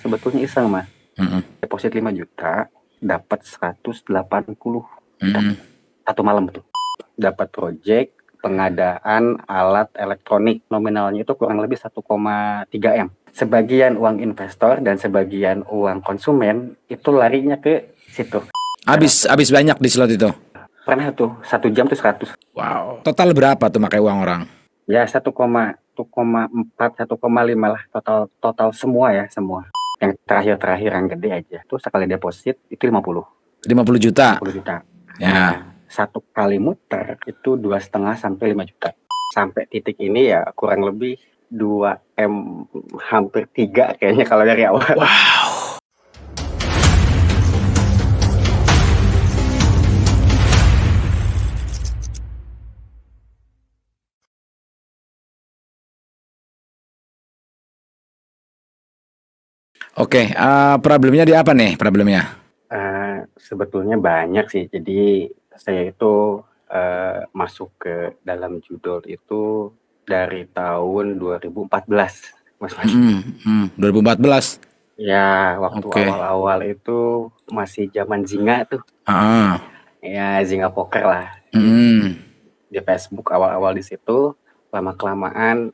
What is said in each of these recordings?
Sebetulnya iseng Mas, Mhm. deposit 5 juta, dapat 180 Mhm. satu malam tuh. Dapat project pengadaan alat elektronik, nominalnya itu kurang lebih 1,3 M. Sebagian uang investor dan sebagian uang konsumen itu larinya ke situ. Habis banyak di slot itu. Pernah tuh 1 jam tuh 100. Wow. Total berapa tuh pakai uang orang? Ya 1,4, 1,5 lah total total semua ya semua. Yang terakhir yang gede aja. Tuh sekali deposit itu 50. 50 juta. 50 juta. Ya. Nah, satu kali muter itu 2,5 sampai 5 juta. Sampai titik ini ya kurang lebih 2 M, hampir 3 kayaknya kalau dari awal. Wow. Oke, problemnya di apa nih problemnya? Sebetulnya banyak sih. Jadi saya itu masuk ke dalam judul itu dari tahun 2014, Mas Mas. 2014. Ya, waktu Oke. awal-awal itu masih zaman Zynga tuh. Ah. Ya, Zynga Poker lah. Hmm. Di Facebook awal-awal di situ, lama-kelamaan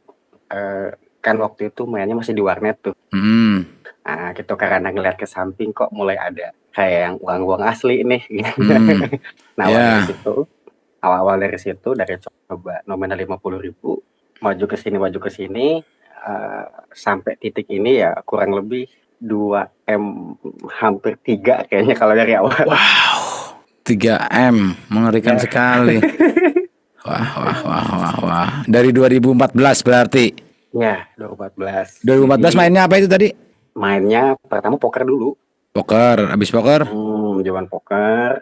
kan waktu itu mainnya masih di warnet tuh. Hmm. Nah, gitu karena ngeliat ke samping kok mulai ada kayak yang uang-uang asli nih. Hmm. Nah, Ya. awal dari situ, dari coba nominal 50.000, maju ke sini, sampai titik ini ya kurang lebih 2 M, hampir 3 kayaknya kalau dari awal. Wow. 3 M, mengerikan Ya, sekali. Wah, wah, wah, wah, wah. Dari 2014 berarti. ya 2014. 2014 Jadi mainnya apa itu tadi? mainnya pertama poker dulu. Poker, habis poker. Jaman poker,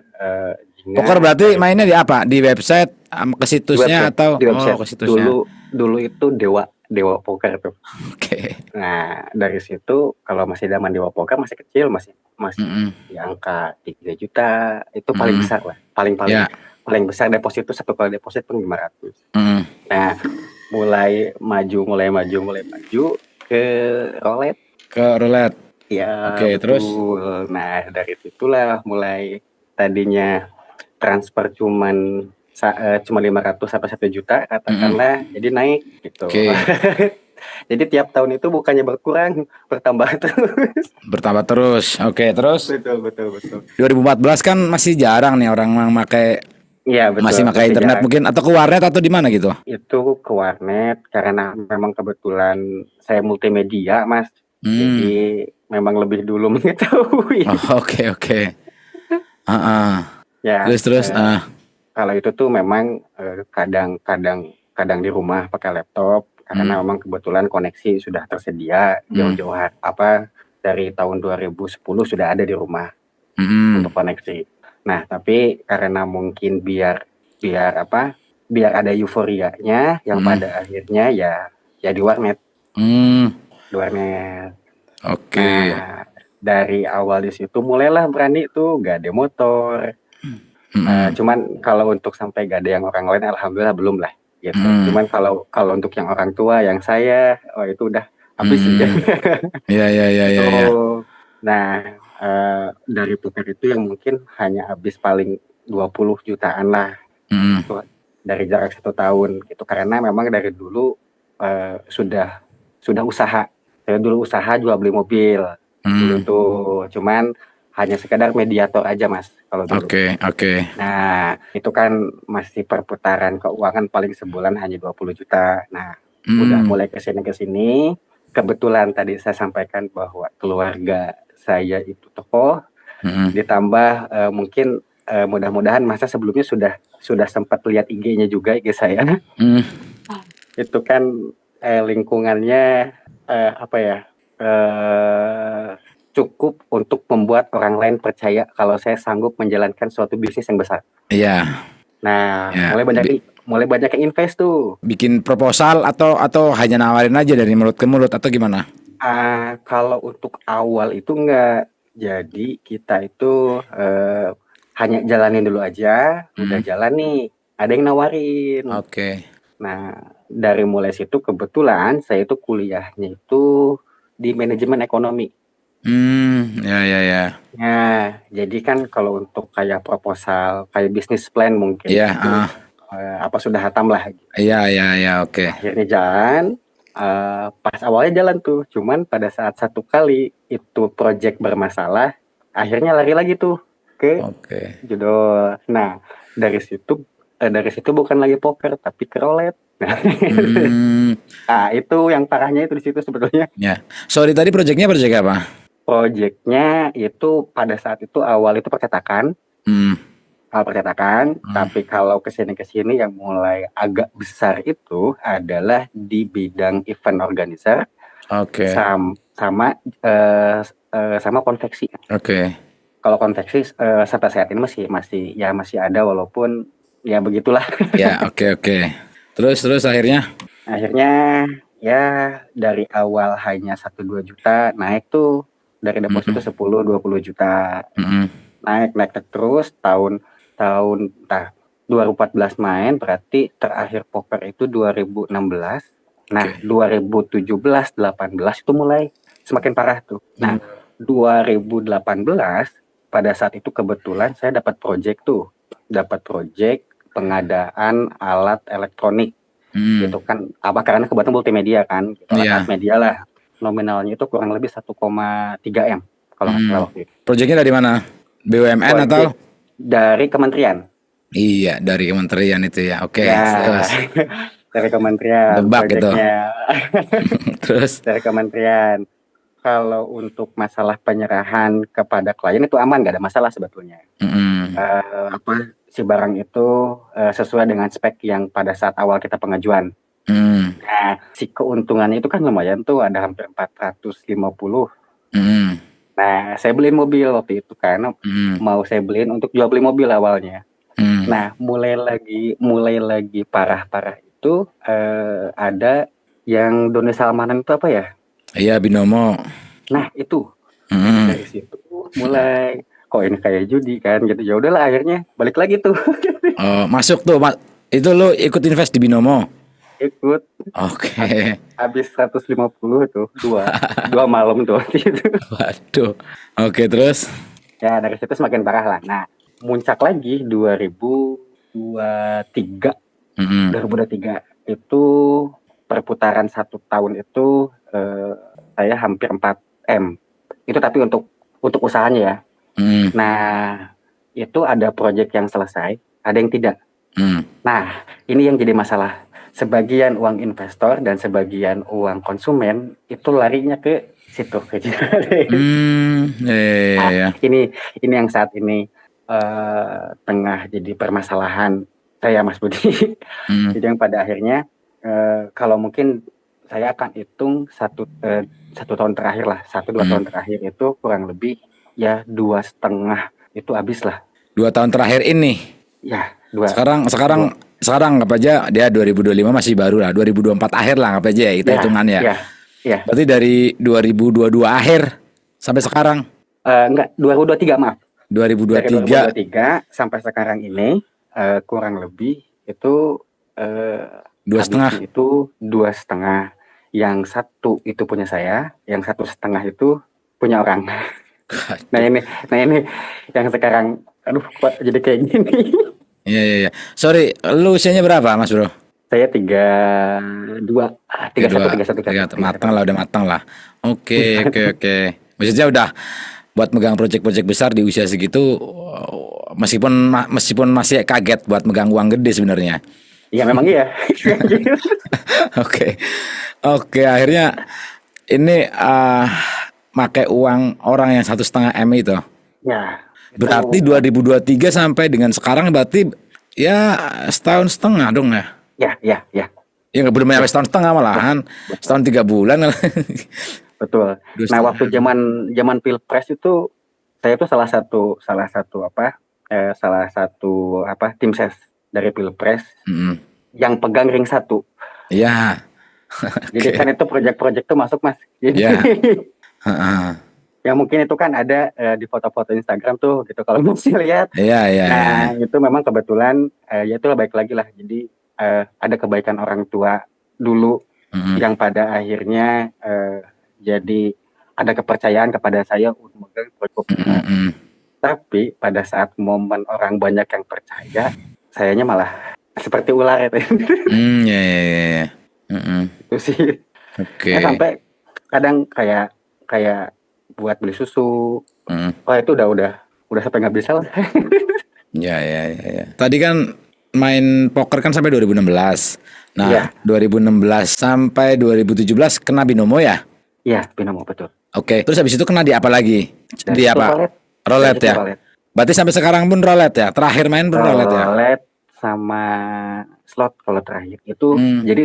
Poker Ginga berarti dari mainnya di apa? Di website, ke di situsnya website atau di oh website. ke situsnya. Dulu itu Dewa Dewa Poker tuh. Oke. Nah, dari situ kalau masih zaman Dewa Poker masih kecil, masih masih Mm-mm. di angka 3 juta, itu paling Mm-mm. besar lah. Paling paling Ya. paling besar deposit itu satu kali deposit pun 500. Mm-mm. Nah, mulai maju ke roulette. Ke roulette. Ya, Oke, terus? betul. Nah, dari situlah mulai tadinya transfer cuma 500 sampai 1 juta Mm-mm. katakanlah, jadi naik gitu. Oke, Jadi tiap tahun itu bukannya berkurang, bertambah terus. bertambah terus. Oke, terus Betul, betul, betul. 2014 kan masih jarang nih orang yang Iya, betul, masih pakai masih internet jarang. mungkin atau ke warnet atau di mana gitu. Itu ke warnet karena memang kebetulan saya multimedia, Mas. Jadi Hmm. memang lebih dulu mengetahui. Oh, oke, oke. Ah, ah. Ya, Terus kalau itu tuh memang kadang di rumah pakai laptop hmm, karena memang kebetulan koneksi sudah tersedia hmm, jauh-jauh apa dari tahun 2010 sudah ada di rumah hmm, untuk koneksi. Nah, tapi karena mungkin biar biar apa? Biar ada euforianya yang hmm, pada akhirnya ya di warnet, hmm. di warnet. Oke. Nah, dari awal di situ mulailah berani tuh gade motor. Hmm, Cuman kalau untuk sampai gade yang orang lain alhamdulillah belum lah gitu. hmm, Cuman kalau kalau untuk yang orang tua yang saya, oh itu udah habis aja. hmm. Ya, ya, ya, Itu. ya, ya. Nah, dari poker itu yang mungkin hanya habis paling 20 jutaan lah Hmm, tuh dari jarak 1 tahun gitu. Karena memang dari dulu sudah usaha. Saya dulu usaha jual beli mobil dulu hmm. tuh. Cuman hanya sekedar mediator aja Mas kalau dulu. Oke, oke. Nah, itu kan masih perputaran keuangan paling sebulan hanya 20 juta. Nah, udah Hmm, mulai ke sini. Kebetulan tadi saya sampaikan bahwa keluarga saya itu tokoh, hmm, ditambah mungkin mudah-mudahan masa sebelumnya sudah sempat lihat IG-nya juga, IG saya. hmm. Itu kan lingkungannya apa ya? eh Cukup untuk membuat orang lain percaya kalau saya sanggup menjalankan suatu bisnis yang besar. Iya, Nah, ya. mulai banyak yang invest tuh. Bikin proposal atau hanya nawarin aja dari mulut ke mulut atau gimana? Kalau untuk awal itu enggak. Jadi kita itu hanya jalanin dulu aja, udah Hmm, jalan nih, ada yang nawarin. oke. Nah, dari mulai situ kebetulan saya itu kuliahnya itu di manajemen ekonomi. Ya ya ya. Nah, jadi kan kalau untuk kayak proposal, kayak bisnis plan mungkin Iya, itu apa sudah hatam lah. iya iya iya, oke. Akhirnya jalan, pas awalnya jalan tuh, cuman pada saat satu kali itu project bermasalah, akhirnya lari lagi tuh ke Oke. judul. Nah, dari situ bukan lagi poker tapi ke roulette. Nah, Hmm, nah, itu yang parahnya itu di situ sebetulnya. ya. Sorry tadi proyeknya proyek apa? Projectnya itu pada saat itu awal itu percetakan, Hmm, hmm, tapi kalau kesini yang mulai agak besar itu adalah di bidang event organizer oke sama eh, sama konveksi. oke. Kalau konveksi sampai saat ini masih ada walaupun ya begitulah. Ya oke oke. Terus terus akhirnya. Akhirnya ya dari awal hanya 1-2 juta naik tuh dari deposito Hmm, 10-20 juta. hmm, Naik terus tahun tahun entah 2014 main berarti terakhir poker itu 2016. Nah, oke. 2017 18 itu mulai semakin parah tuh. Nah, 2018 pada saat itu kebetulan saya dapat project pengadaan alat elektronik Hmm, gitu kan. Apa karena kebetulan multimedia kan, gitu, alat iya. media lah. Nominalnya itu kurang lebih 1,3 M kalau nggak salah Hmm. waktu itu. Proyeknya dari mana? BUMN atau? Project dari kementerian. Iya, dari kementerian itu ya. Oke, Ya, terus dari kementerian tebak itu. proyeknya. Terus, Dari kementerian. Kalau untuk masalah penyerahan kepada klien itu aman, nggak ada masalah sebetulnya. mm, Si barang itu sesuai dengan spek yang pada saat awal kita pengajuan. mm, Nah, si keuntungannya itu kan lumayan tuh, ada hampir 450. mm, Nah, saya beliin mobil waktu itu kan, mm, mau saya beliin untuk jual beli mobil awalnya. mm. Nah, mulai lagi parah-parah itu ada yang Doni Salmanan itu apa ya? Iya, binomo. Nah, itu Mm. dari situ mulai kok ini kayak judi kan gitu. Ya udahlah akhirnya balik lagi tuh Oh, masuk tuh, itu lo ikut invest di binomo. ikut Oke. habis 150 tuh dua malam tuh gitu. Waduh. Oke, terus. Ya, dari situ semakin parah lah. Nah, muncak lagi 2023 Mm, 2023 itu perputaran 1 tahun itu saya hampir 4 M. Itu tapi untuk usahanya ya. mm, Nah, itu ada proyek yang selesai, ada yang tidak. mm. Nah, ini yang jadi masalah. Sebagian uang investor dan sebagian uang konsumen itu larinya ke situ. Ya, ya, Nah, ya. ini yang saat ini tengah jadi permasalahan saya, Mas Budi. Mm, Jadi yang pada akhirnya kalau mungkin saya akan hitung 1 tahun terakhir lah, 1-2 tahun mm. terakhir itu kurang lebih ya 2,5 itu habis lah. 2 tahun terakhir ini. Ya, dua, Sekarang dua, sekarang sekarang anggap aja dia 2025 masih baru lah, 2024 akhir lah anggap aja ya kita ya, hitungan ya. ya, ya. Berarti dari 2022 akhir sampai sekarang Enggak, 2023 maaf. Dari 2023 2023 sampai sekarang ini kurang lebih itu dua setengah. habisnya itu 2,5. Yang satu itu punya saya, yang 1,5 itu punya orang. Nah Aduh. ini, nah ini yang sekarang, aduh, kok jadi kayak gini. Iya iya iya. Sorry, lu usianya berapa, Mas Bro? Saya 32, Tiga 31, dua, 31, tiga 31. matang lah, udah matang lah. Oke oke oke. Maksudnya udah buat megang proyek-proyek besar di usia segitu, meskipun masih kaget buat megang uang gede sebenarnya. Ya memang iya. Oke. Oke, akhirnya ini pakai uang orang yang 1,5 M itu. Ya, itu Berarti 2023 sampai dengan sekarang berarti ya setahun setengah dong ya. ya, Ya nggak belum sampai ya, setahun setengah betul, malahan. betul. Setahun 3 bulan. Betul. Dua Nah, waktu setengah. zaman zaman Pilpres itu saya tuh salah satu tim ses dari Pilpres Mm-mm. yang pegang ring satu. Ya, Jadi kan oke. itu proyek-proyek tuh masuk, Mas. Jadi Ya, heeh. ya mungkin itu kan ada di foto-foto Instagram tuh gitu kalau masih lihat. Ya, ya, Nah, ya. itu memang kebetulan ya itulah baik lagi lah. Jadi ada kebaikan orang tua dulu Mm-mm. yang pada akhirnya jadi ada kepercayaan kepada saya untuk memegang cukup. Mm-mm. Tapi pada saat momen orang banyak yang percaya, sayanya malah seperti ular itu. Ya, ya, ya, ya. Mm-mm. Itu sih. Oke. Sampai kadang kayak kayak buat beli susu, Mm. wah itu udah sampai nggak bisa lah. Ya, ya, ya, ya. Tadi kan main poker kan sampai 2016. Nah, Iya. 2016 sampai 2017 kena binomo ya? Iya, binomo betul. Oke. Terus habis itu kena di apa lagi? Dari Di situ apa? roulette. Roulette Dari situ ya? roulette. Berarti sampai sekarang pun roulette ya? Terakhir main pun roulette ya? Roulette sama slot kalau terakhir itu. Jadi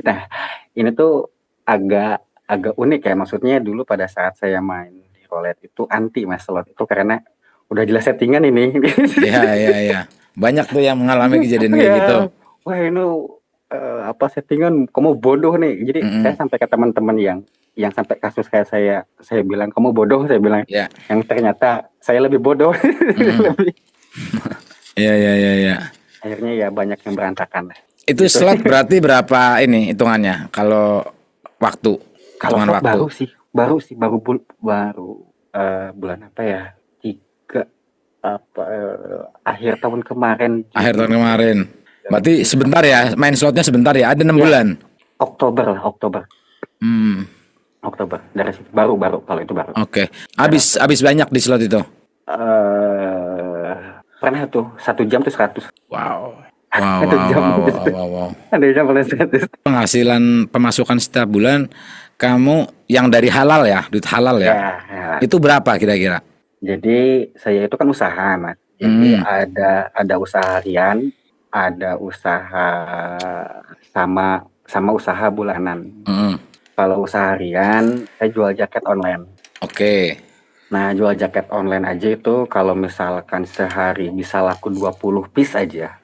ini tuh agak agak unik ya, maksudnya dulu pada saat saya main di roulette itu anti mas slot itu karena udah jelas settingan ini. Iya, iya, iya. Banyak tuh yang mengalami kejadian kayak gitu. Ya, wah ini apa settingan kamu bodoh nih. Jadi saya sampai ke teman-teman yang sampai kasus kayak saya bilang kamu bodoh, saya bilang Ya. yang ternyata saya lebih bodoh. Lebih. Iya, iya, iya, iya. Akhirnya ya banyak yang berantakan lah. Itu slot berarti berapa ini hitungannya kalau waktu? Kalau Hitungan slot waktu. baru bulan apa ya? Akhir tahun kemarin. Akhir tahun kemarin. Berarti sebentar ya, main slotnya sebentar ya, ada 6 Ya. bulan. Oktober. Oktober. Dari situ baru kalau itu baru. Oke. Habis banyak di slot itu. Pernah tuh 1 jam tuh 100. Wow. Wow, Satu wow, jam. wow, wow, wow, wow. Ada jam paling 100. Pemasukan setiap bulan kamu yang dari halal ya, duit halal ya. Ya. Itu berapa kira-kira? Jadi saya itu kan usaha mas. Jadi ada usaha harian, ada usaha sama usaha bulanan. Kalau usaha harian, saya jual jaket online. Oke. Nah, jual jaket online aja itu kalau misalkan sehari bisa laku 20 piece aja.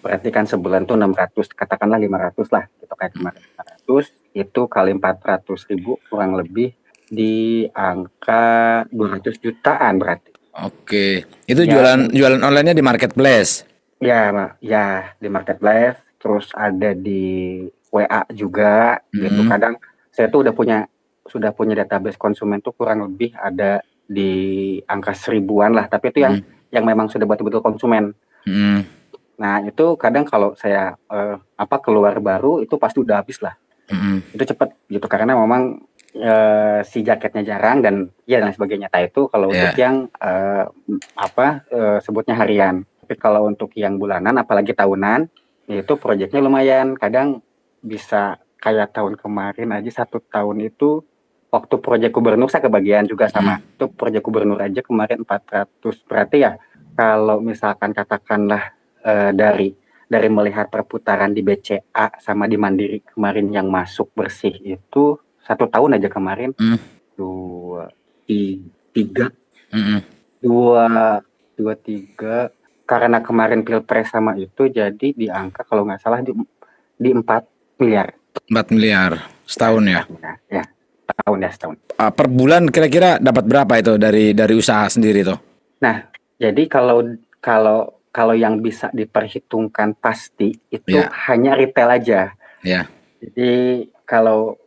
Berarti kan sebulan tuh 600, katakanlah 500 lah. Gitu kayak kemarin 500, itu kali 400.000 kurang lebih di angka 200 jutaan berarti. Oke. Itu Ya. jualan online-nya di marketplace. Ya, di marketplace, terus ada di WA juga gitu. Kadang saya tuh sudah punya database konsumen tuh kurang lebih ada di angka 1000-an lah, tapi itu yang memang sudah betul-betul konsumen. Nah, itu kadang kalau saya keluar baru itu pasti udah habis lah. Itu cepat gitu karena memang si jaketnya jarang dan sebagainya. Nah, itu kalau untuk yang sebutnya harian. Tapi kalau untuk yang bulanan apalagi tahunan itu proyeknya lumayan. Kadang bisa kayak tahun kemarin aja 1 tahun itu waktu proyek gubernur saya kebagian juga sama. Itu proyek gubernur aja kemarin 400. Berarti ya kalau misalkan katakanlah dari melihat perputaran di BCA sama di Mandiri kemarin yang masuk bersih itu 1 tahun aja kemarin 2, 3 karena kemarin pilpres sama itu jadi di angka kalau nggak salah di 4 miliar. 4 miliar setahun ya? Ya, setahun. Per bulan kira-kira dapat berapa itu dari usaha sendiri tuh? Nah, jadi kalau yang bisa diperhitungkan pasti itu hanya retail aja. Ya. Jadi kalau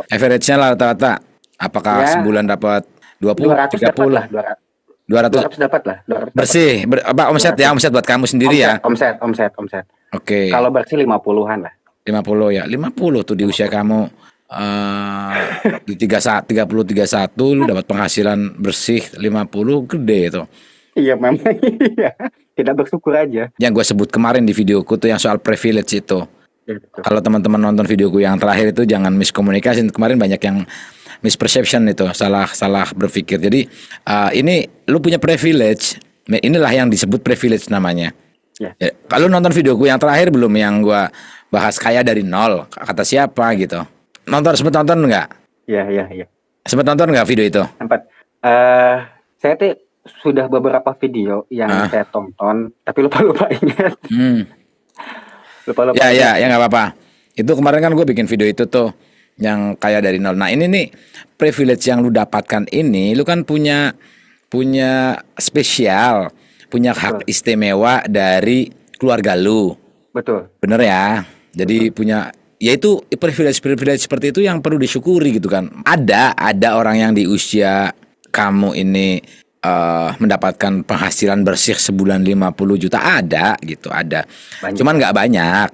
average-nya lah rata-rata apakah sebulan dapat 20, 200 30? dapat lah, 200 dapat lah. Bersih, omset ya, omset buat kamu sendiri ya? Omset. Oke. Kalau bersih 50-an lah. 50 ya, 50 tuh di usia kamu di 31 lu dapat penghasilan bersih 50 gede itu. Iya memang iya. Tidak bersyukur aja. Yang gue sebut kemarin di videoku tuh yang soal privilege itu. Kalau teman-teman nonton videoku yang terakhir itu jangan miskomunikasi. Kemarin banyak yang misperception itu, salah berpikir. Jadi ini lu punya privilege. Inilah yang disebut privilege namanya. Ya, kalau nonton videoku yang terakhir belum yang gua bahas kaya dari nol, kata siapa gitu. Sempat nonton nggak? Iya. Sempat nonton nggak video itu? Sempat. Saya tuh sudah beberapa video yang saya tonton, tapi lupa ingat. Lupa. Ya nggak apa-apa. Itu kemarin kan gue bikin video itu tuh yang kaya dari nol. Nah ini nih privilege yang lu dapatkan ini, lu kan punya spesial, punya hak istimewa dari keluarga lu. Betul. Bener ya. Jadi punya ya itu privilege seperti itu yang perlu disyukuri gitu kan. Ada orang yang di usia kamu ini mendapatkan penghasilan bersih sebulan 50 juta, ada gitu, ada. Banyak. Cuman nggak banyak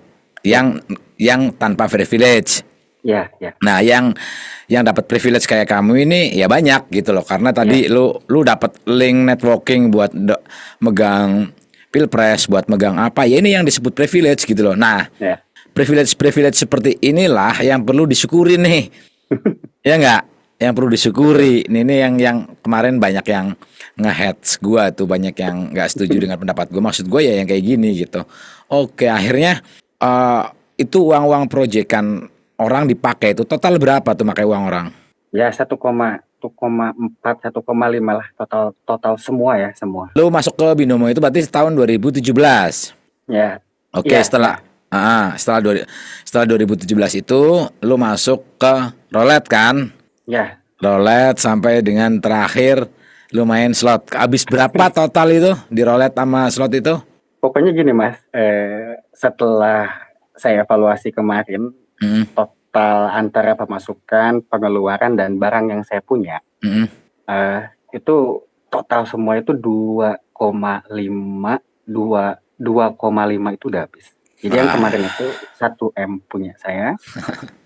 yang tanpa privilege. Ya, ya. Nah, yang dapat privilege kayak kamu ini ya banyak gitu loh. Karena tadi lu dapat link networking buat megang pilpres, buat megang apa. Ya ini yang disebut privilege gitu loh. Nah, privilege seperti inilah yang perlu disyukuri nih. Ya enggak? Yang perlu disyukuri. Ini yang kemarin banyak yang nge-hate gua tuh, banyak yang nggak setuju dengan pendapat gua. Maksud gua ya yang kayak gini gitu. Oke, akhirnya itu uang proyekan orang dipakai itu total berapa tuh pakai uang orang? Ya 1,4 1,5 lah total semua ya, semua. Lu masuk ke Binomo itu berarti tahun 2017. Ya. Oke, setelah 2017 itu lu masuk ke roulette kan? Ya. Roulette sampai dengan terakhir lu main slot. Habis berapa total itu di roulette sama slot itu? Pokoknya gini Mas, setelah saya evaluasi kemarin, total antara pemasukan, pengeluaran dan barang yang saya punya, itu total semua itu 2,5 itu udah habis. Jadi yang kemarin itu 1 M punya saya,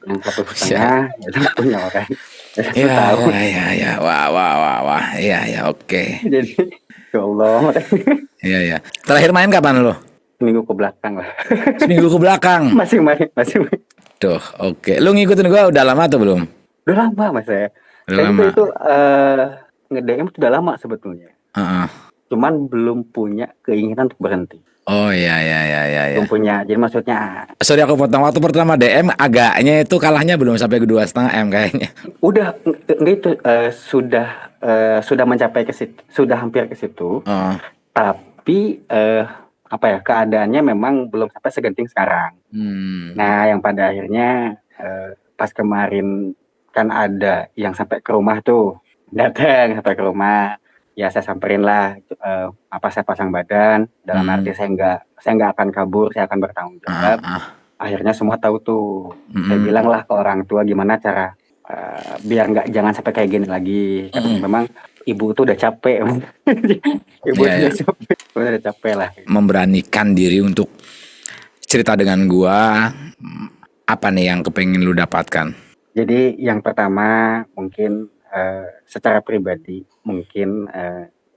yang 1,5 itu punya orang. Iya. Wah. Iya, oke. Jadi ya Allah. Iya. Terakhir main kapan lo? Seminggu ke belakang lah. Seminggu ke belakang. Masih main. Tuh, oke. Lu ngikutin gua udah lama atau belum? Udah lama Mas saya. Itu nge-DM itu udah lama sebetulnya. Cuman belum punya keinginan untuk berhenti. Oh iya. Belum punya. Jadi maksudnya, sorry aku potong, waktu pertama DM agaknya itu kalahnya belum sampai ke 2,5 M kayaknya. Udah itu sudah mencapai ke situ, sudah hampir ke situ. Tapi keadaannya memang belum sampai segenting sekarang. Nah, yang pada akhirnya pas kemarin kan ada yang sampai ke rumah tuh, datang sampai ke rumah. Ya saya samperin lah, saya pasang badan, dalam arti saya nggak akan kabur, saya akan bertanggung jawab. Akhirnya semua tahu tuh. Saya bilang lah ke orang tua gimana cara biar jangan sampai kayak gini lagi. Karena memang ibu tuh udah capek. Udah capek lah. Memberanikan diri untuk cerita dengan gua, apa nih yang kepengen lu dapatkan? Jadi yang pertama mungkin secara pribadi mungkin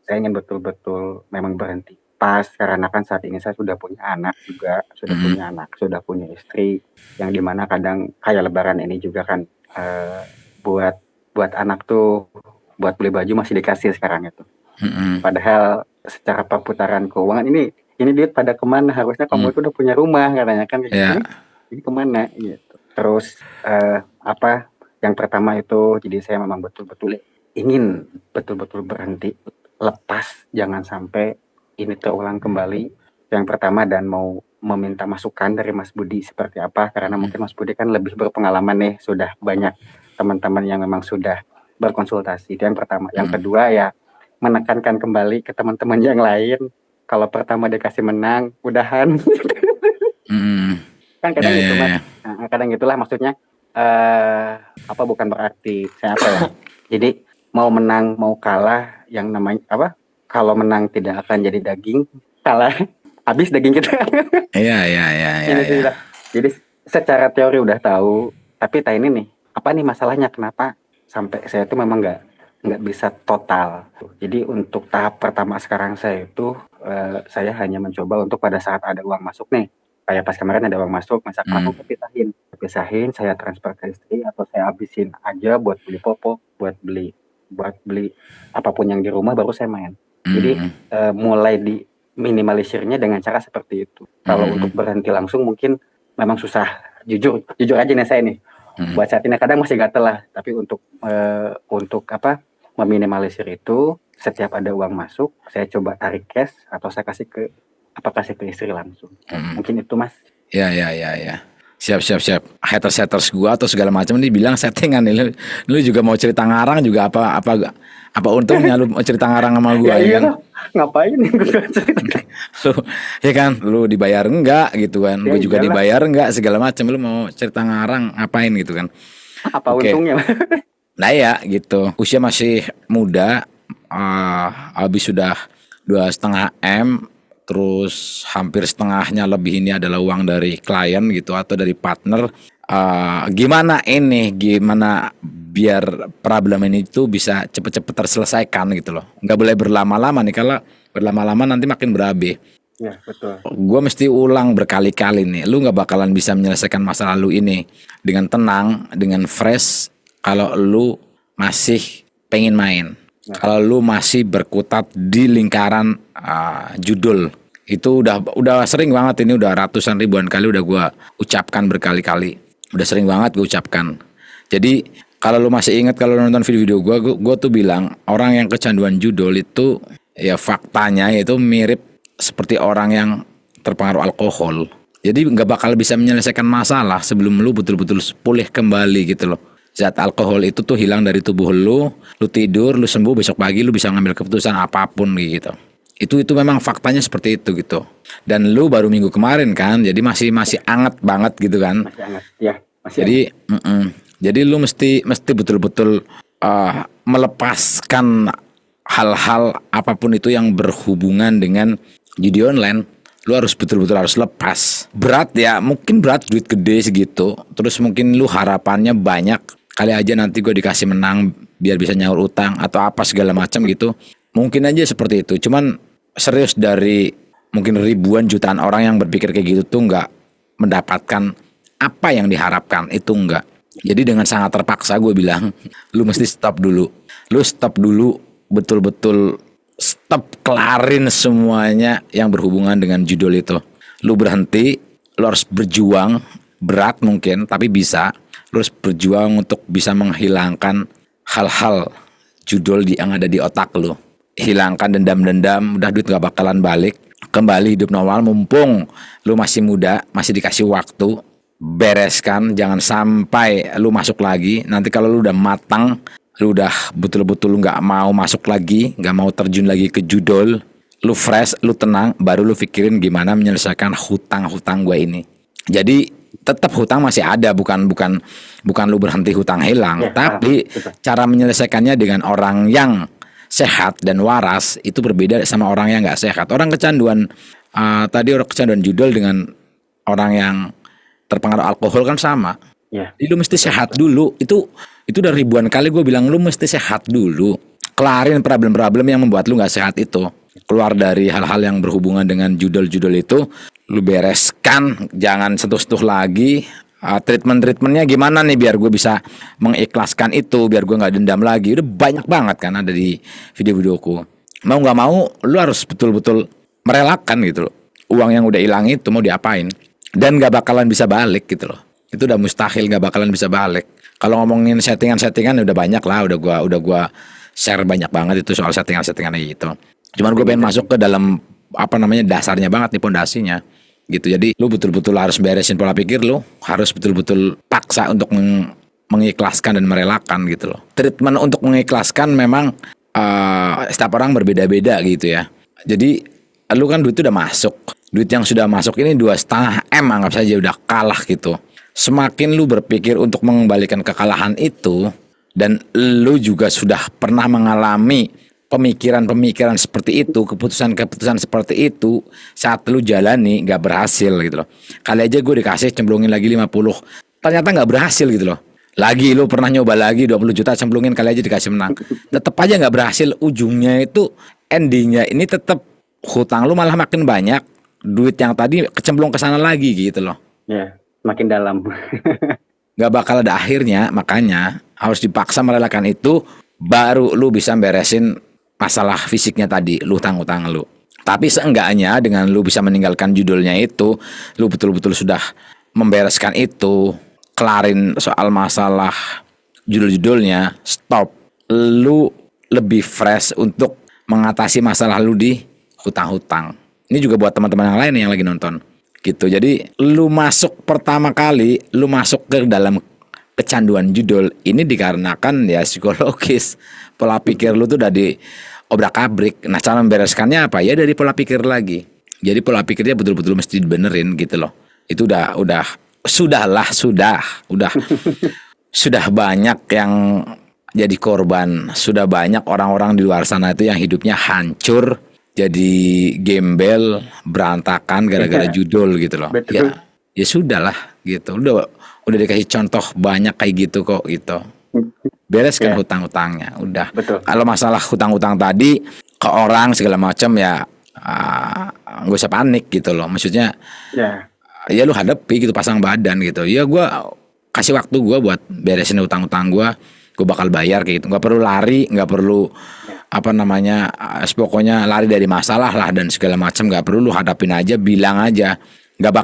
saya ingin betul-betul memang berhenti pas, karena kan saat ini saya sudah punya anak juga, sudah punya istri, yang dimana kadang kayak lebaran ini juga kan buat anak tuh buat beli baju masih dikasih sekarang itu. Padahal secara perputaran keuangan ini duit pada kemana, harusnya kamu itu udah punya rumah katanya kan kayak ini kemana gitu. Terus yang pertama itu, jadi saya memang betul-betul ingin betul-betul berhenti, lepas, jangan sampai ini terulang kembali. Yang pertama, dan mau meminta masukan dari Mas Budi seperti apa, karena mungkin Mas Budi kan lebih berpengalaman nih, sudah banyak teman-teman yang memang sudah berkonsultasi. Itu yang pertama. Yang kedua ya menekankan kembali ke teman-teman yang lain, kalau pertama dikasih menang, udahan. Kan kadang gitu Mas, kadang gitulah maksudnya. Bukan berarti saya jadi mau menang mau kalah, yang namanya kalau menang tidak akan jadi daging, kalah habis daging kita. Iya. Jadi secara teori udah tahu, tapi ini nih apa nih masalahnya, kenapa sampai saya itu memang nggak bisa total. Jadi untuk tahap pertama sekarang saya itu saya hanya mencoba untuk pada saat ada uang masuk nih, kayak pas kemarin ada uang masuk, misalkan aku pisahin, saya transfer ke istri atau saya habisin aja buat beli popok, buat beli apapun yang di rumah, baru saya main. Jadi mulai di minimalisirnya dengan cara seperti itu. Kalau untuk berhenti langsung mungkin memang susah. Jujur aja nih saya nih. Buat saat ini kadang masih gatel lah, tapi untuk meminimalisir itu, setiap ada uang masuk saya coba tarik cash atau saya kasih ke istri langsung. Mungkin itu Mas. Ya. Siap. Haters gua atau segala macam nih bilang settingan nih. Lu juga mau cerita ngarang juga apa untungnya lu mau cerita ngarang sama gua ya, kan? ngapain nih gue cerita? Lu ya kan, lu dibayar enggak gitu kan, Ya gue juga iyalah, dibayar enggak segala macam, lu mau cerita ngarang ngapain gitu kan. apa Oke, untungnya? nah ya gitu, usia masih muda, habis sudah 2,5 M, terus hampir setengahnya lebih ini adalah uang dari klien gitu atau dari partner. Gimana ini, gimana biar problem ini tuh bisa cepet-cepet terselesaikan gitu loh, nggak boleh berlama-lama nih, kalau berlama-lama nanti makin berabe. Ya betul. Gue mesti ulang berkali-kali nih. Lu nggak bakalan bisa menyelesaikan masa lalu ini dengan tenang, dengan fresh, kalau lu masih pengen main. Ya. Kalau lu masih berkutat di lingkaran judul. Itu udah sering banget ini, udah ratusan ribuan kali udah gue ucapkan berkali-kali. Udah sering banget gue ucapkan. Jadi kalau lu masih ingat, kalau nonton video-video gue tuh bilang orang yang kecanduan judul itu ya faktanya itu mirip seperti orang yang terpengaruh alkohol. Jadi nggak bakal bisa menyelesaikan masalah sebelum lu betul-betul pulih kembali gitu loh. Zat alkohol itu tuh hilang dari tubuh lu tidur, lu sembuh, besok pagi lu bisa ngambil keputusan apapun gitu. Itu memang faktanya seperti itu gitu. Dan lu baru minggu kemarin kan, jadi masih anget banget gitu kan. Masih hangat. Ya, masih Jadi hangat. jadi lu mesti betul-betul melepaskan hal-hal apapun itu yang berhubungan dengan judi online. Lu harus betul-betul harus lepas. Berat ya, mungkin berat, duit gede segitu. Terus mungkin lu harapannya banyak, kali aja nanti gue dikasih menang biar bisa nyaur utang atau apa segala macam gitu. Mungkin aja seperti itu. Cuman serius, dari mungkin ribuan jutaan orang yang berpikir kayak gitu tuh nggak mendapatkan apa yang diharapkan, itu enggak. Jadi dengan sangat terpaksa gue bilang, lu mesti stop dulu. Lu stop dulu, betul-betul stop, kelarin semuanya yang berhubungan dengan judul itu. Lu berhenti, lu harus berjuang, berat mungkin, tapi bisa. Lu harus berjuang untuk bisa menghilangkan hal-hal judul yang ada di otak lu. Hilangkan dendam-dendam, udah duit gak bakalan balik. Kembali hidup normal, mumpung lu masih muda, masih dikasih waktu. Bereskan, jangan sampai lu masuk lagi. Nanti kalau lu udah matang, lu udah betul-betul nggak mau masuk lagi, nggak mau terjun lagi ke judul, lu fresh, lu tenang, baru lu pikirin gimana menyelesaikan hutang-hutang gue ini. Jadi tetap hutang masih ada, bukan lu berhenti hutang hilang, Ya, tapi betul. cara menyelesaikannya dengan orang yang sehat dan waras itu berbeda sama orang yang nggak sehat. Orang kecanduan tadi, orang kecanduan judul dengan orang yang terpengaruh alkohol kan sama. Ya. Jadi lu mesti sehat dulu. Itu udah ribuan kali gue bilang, lu mesti sehat dulu. Kelarin problem-problem yang membuat lu nggak sehat itu. Keluar dari hal-hal yang berhubungan dengan judul-judul itu, lu bereskan, jangan sentuh-sentuh lagi. Treatmentnya gimana nih biar gue bisa mengikhlaskan itu, biar gue nggak dendam lagi. Udah banyak banget kan ada di video-videoku. Mau nggak mau, lu harus betul-betul merelakan gitu loh. Uang yang udah hilang itu mau diapain? Dan gak bakalan bisa balik gitu loh. Itu udah mustahil, gak bakalan bisa balik. Kalau ngomongin settingan-settingan udah banyak lah, udah gua share banyak banget itu soal settingan-settingan gitu. Cuman gue pengen masuk ke dalam dasarnya banget nih, pondasinya gitu. Jadi lu betul-betul harus beresin pola pikir lu, harus betul-betul paksa untuk mengikhlaskan dan merelakan gitu loh. Treatment untuk mengikhlaskan memang setiap orang berbeda-beda gitu ya. Jadi lu kan duit itu udah masuk. Duit yang sudah masuk ini 2,5 M, anggap saja udah kalah gitu. Semakin lu berpikir untuk mengembalikan kekalahan itu, dan lu juga sudah pernah mengalami pemikiran-pemikiran seperti itu, keputusan-keputusan seperti itu, saat lu jalani gak berhasil gitu loh. Kali aja gue dikasih cemplungin lagi 50, ternyata gak berhasil gitu loh. Lagi lu pernah nyoba lagi 20 juta cemplungin, kali aja dikasih menang, tetap aja gak berhasil. Ujungnya itu, endingnya ini tetap hutang lu malah makin banyak, duit yang tadi kecemplung ke sana lagi gitu loh. Ya, makin dalam. Gak bakal ada akhirnya, makanya harus dipaksa merelakan itu, baru lu bisa beresin masalah fisiknya tadi, lu hutang-hutang lu. Tapi seenggaknya dengan lu bisa meninggalkan judulnya itu, lu betul-betul sudah membereskan itu, kelarin soal masalah judul-judulnya, stop. Lu lebih fresh untuk mengatasi masalah lu di hutang-hutang. Ini juga buat teman-teman yang lain yang lagi nonton gitu. Jadi lu masuk pertama kali, lu masuk ke dalam kecanduan judul ini dikarenakan ya psikologis. Pola pikir lu tuh udah diobrak-abrik. Nah, cara membereskannya apa? Ya dari pola pikir lagi. Jadi pola pikirnya betul-betul mesti dibenerin gitu loh. Itu udah sudah banyak yang jadi korban. Sudah banyak orang-orang di luar sana itu yang hidupnya hancur, jadi gembel, berantakan gara-gara judul gitu loh. Betul. Ya sudahlah gitu. Udah dikasih contoh banyak kayak gitu kok gitu. Bereskan hutang-hutangnya, udah. Betul. Kalau masalah hutang-hutang tadi ke orang segala macam ya nggak usah panik gitu loh. Maksudnya ya lu hadapi gitu, pasang badan gitu. Ya gua kasih waktu gua buat beresin hutang-hutang gua bakal bayar kayak gitu. Nggak perlu lari, nggak perlu apa namanya, pokoknya lari dari masalah lah dan segala macam. Nggak perlu, lu hadapin aja, bilang aja. Nggak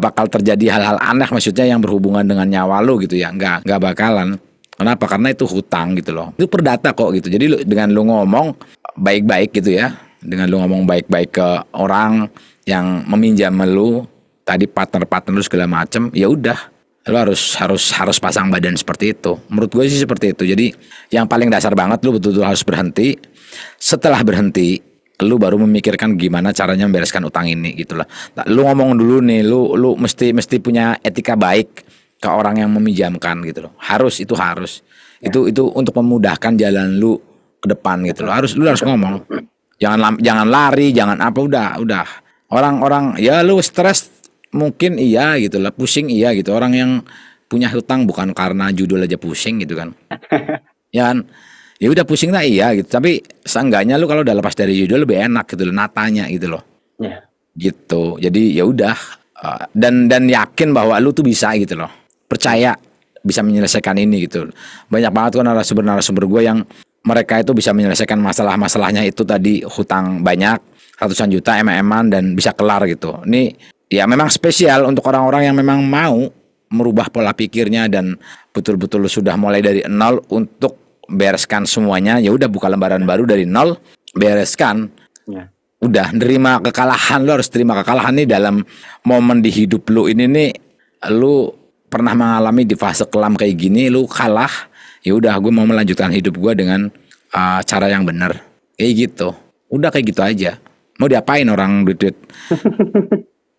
bakal terjadi hal-hal aneh, maksudnya yang berhubungan dengan nyawa lu gitu ya. Nggak bakalan. Kenapa? Karena itu hutang gitu loh. Itu perdata kok gitu. Jadi dengan lu ngomong baik-baik gitu ya. Dengan lu ngomong baik-baik ke orang yang meminjam lu, tadi partner-partner lu segala macem, ya udah. Lu harus pasang badan seperti itu. Menurut gue sih seperti itu. Jadi yang paling dasar banget, lu betul-betul harus berhenti. Setelah berhenti, lu baru memikirkan gimana caranya membereskan utang ini gitu lah. Lu ngomong dulu nih, lu mesti punya etika baik ke orang yang meminjamkan gitu loh. Harus. Itu untuk memudahkan jalan lu ke depan gitu loh. Lu harus ngomong. Jangan lari, jangan apa, udah. Orang-orang ya lu stres mungkin iya gitu lah, pusing iya gitu. Orang yang punya hutang bukan karena judul aja pusing gitu kan. Ya kan? Ya udah pusing lah iya gitu. Tapi seenggaknya lu kalau udah lepas dari judul lebih enak gitu loh, natanya gitu loh. Gitu. Jadi ya udah dan yakin bahwa lu tuh bisa gitu loh. Percaya bisa menyelesaikan ini gitu. Banyak banget kan narasumber gue yang mereka itu bisa menyelesaikan masalahnya itu tadi, hutang banyak, ratusan juta, eman dan bisa kelar gitu. Ini ya memang spesial untuk orang-orang yang memang mau merubah pola pikirnya dan betul-betul sudah mulai dari nol untuk bereskan semuanya. Ya udah, buka lembaran baru dari nol, bereskan. Udah nerima kekalahan, lu harus terima kekalahan nih dalam momen di hidup lu ini nih. Lu pernah mengalami di fase kelam kayak gini, lu kalah, ya udah gue mau melanjutkan hidup gue dengan cara yang benar kayak gitu. Udah kayak gitu aja. Mau diapain orang duit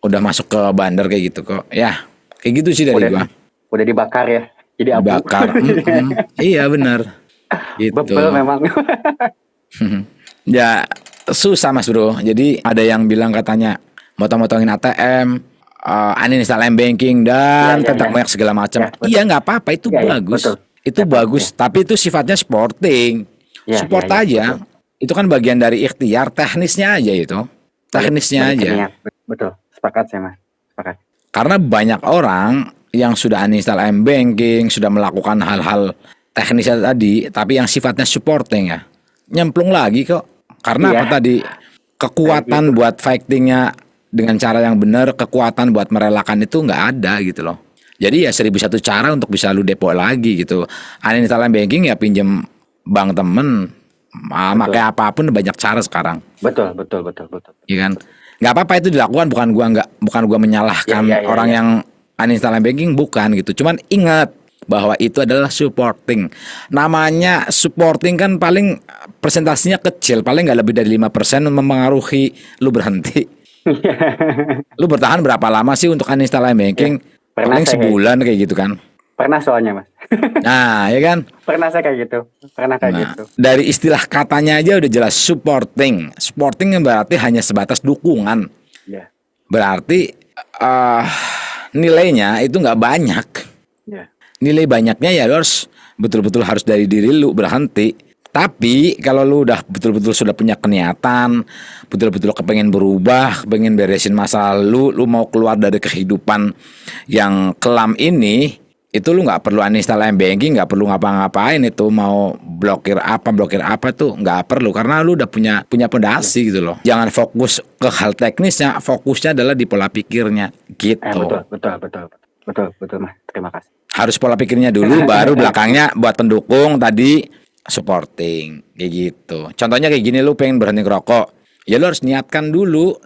udah masuk ke bandar kayak gitu kok ya, kayak gitu sih dari gue. Udah dibakar ya, jadi abu. Dibakar. Iya benar gitu. Bebel memang. Ya susah mas bro. Jadi ada yang bilang katanya motong-motongin ATM, uninstall M-banking dan tentang banyak segala macam. Iya nggak apa-apa, itu bagus. Betul. Itu bagus, tapi itu sifatnya sporting. Support aja. Itu kan bagian dari ikhtiar, teknisnya aja itu. Teknisnya aja. Betul, sepakat saya mas. Sepakat. Karena banyak orang yang sudah uninstall M-banking, sudah melakukan hal-hal teknisnya tadi, tapi yang sifatnya supporting ya, nyemplung lagi kok. Karena apa tadi? Kekuatan buat fightingnya dengan cara yang benar, kekuatan buat merelakan itu nggak ada gitu loh. Jadi ya 1001 cara untuk bisa lu depo lagi gitu. Uninstall banking ya pinjem bank temen, pakai apapun, banyak cara sekarang. Betul. Iya kan? Nggak apa-apa itu dilakukan, bukan gua menyalahkan orang yang uninstall banking, bukan gitu. Cuman ingat bahwa itu adalah supporting. Namanya supporting kan paling presentasinya kecil, paling nggak lebih dari 5% mempengaruhi lu berhenti. Lu bertahan berapa lama sih untuk uninstall banking? Paling sebulan kayak gitu kan. Pernah soalnya mas. Nah ya kan. Pernah saya kayak gitu. Gitu. Dari istilah katanya aja udah jelas supporting. Supporting yang berarti hanya sebatas dukungan. Berarti nilainya itu nggak banyak. Nilai banyaknya ya lu harus betul-betul harus dari diri lu berhenti. Tapi kalau lu udah betul-betul sudah punya niatan, betul-betul kepengen berubah, pengen beresin masa lalu, lu mau keluar dari kehidupan yang kelam ini, itu lu nggak perlu uninstall M-banking, nggak perlu ngapa-ngapain, itu mau blokir apa tuh nggak perlu, karena lu udah punya pondasi gitu loh. Jangan fokus ke hal teknisnya, fokusnya adalah di pola pikirnya gitu. Betul mas, terima kasih. Harus pola pikirnya dulu, baru belakangnya buat pendukung tadi, supporting kayak gitu. Contohnya kayak gini, lu pengen berhenti ngerokok, ya lu harus niatkan dulu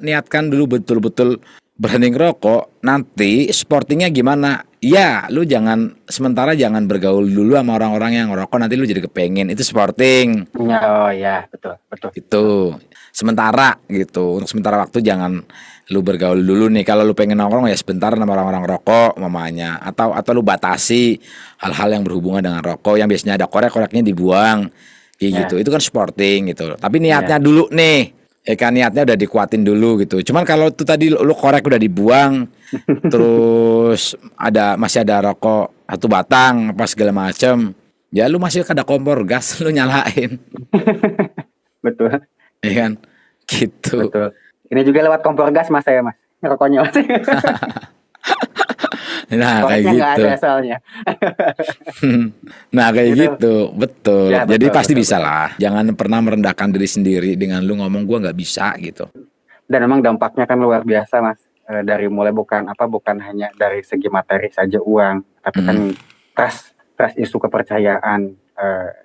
betul-betul berhenti ngerokok, nanti sportingnya gimana? Ya, lu sementara jangan bergaul dulu sama orang-orang yang ngerokok, nanti lu jadi kepengen. Itu sporting. Ya, oh ya, betul, betul, betul. Itu sementara gitu. Untuk sementara waktu jangan lu bergaul dulu nih. Kalau lu pengen nongkrong ya sebentar sama orang-orang rokok mamanya. Atau lu batasi hal-hal yang berhubungan dengan rokok yang biasanya ada korek-koreknya dibuang. Kayak gitu. Ya, Itu kan sporting gitu. Tapi niatnya ya. dulu nih. Ya kan niatnya udah dikuatin dulu gitu. Cuman kalau tuh tadi lu korek udah dibuang, terus masih ada rokok satu batang apa segala macem, ya lu masih ada kompor gas lu nyalain, Betul, ya kan? Gitu. betul. Ini juga lewat kompor gas mas saya mas, rokoknya mas. Nah, kayak Koreknya nggak gitu. ada soalnya. Nah, kayak Gitu. gitu, betul. Ya Jadi betul, pasti betul, bisa betul. lah. Jangan pernah merendahkan diri sendiri dengan lu ngomong gua nggak bisa gitu. Dan memang dampaknya kan luar biasa mas. Dari mulai bukan hanya dari segi materi saja uang, tapi kan Mm, trust isu kepercayaan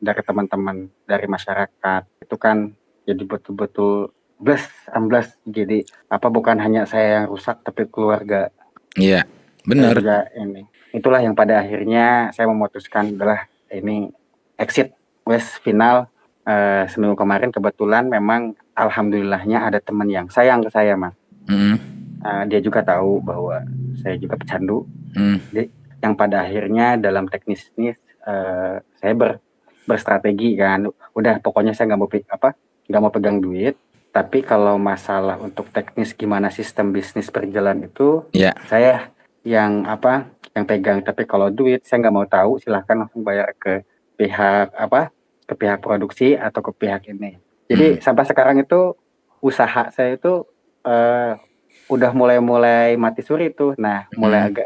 dari teman-teman, dari masyarakat itu kan jadi betul-betul ambles. Jadi bukan hanya saya yang rusak, tapi keluarga iya, saya bener. juga ini. Itulah yang pada akhirnya saya memutuskan adalah ini exit wes final. Seminggu kemarin kebetulan memang alhamdulillahnya ada teman yang sayang ke saya mas. Mm, Dia juga tahu bahwa saya juga pecandu. mm, Jadi, yang pada akhirnya dalam teknis ini saya berstrategi kan. Udah pokoknya saya nggak mau pegang duit. Tapi kalau masalah untuk teknis gimana sistem bisnis berjalan itu ya. saya yang pegang. Tapi kalau duit saya nggak mau tahu. Silahkan langsung bayar ke pihak produksi atau ke pihak ini. Jadi Mm, sampai sekarang itu usaha saya itu eh, udah mulai mati suri tuh. Nah, mm,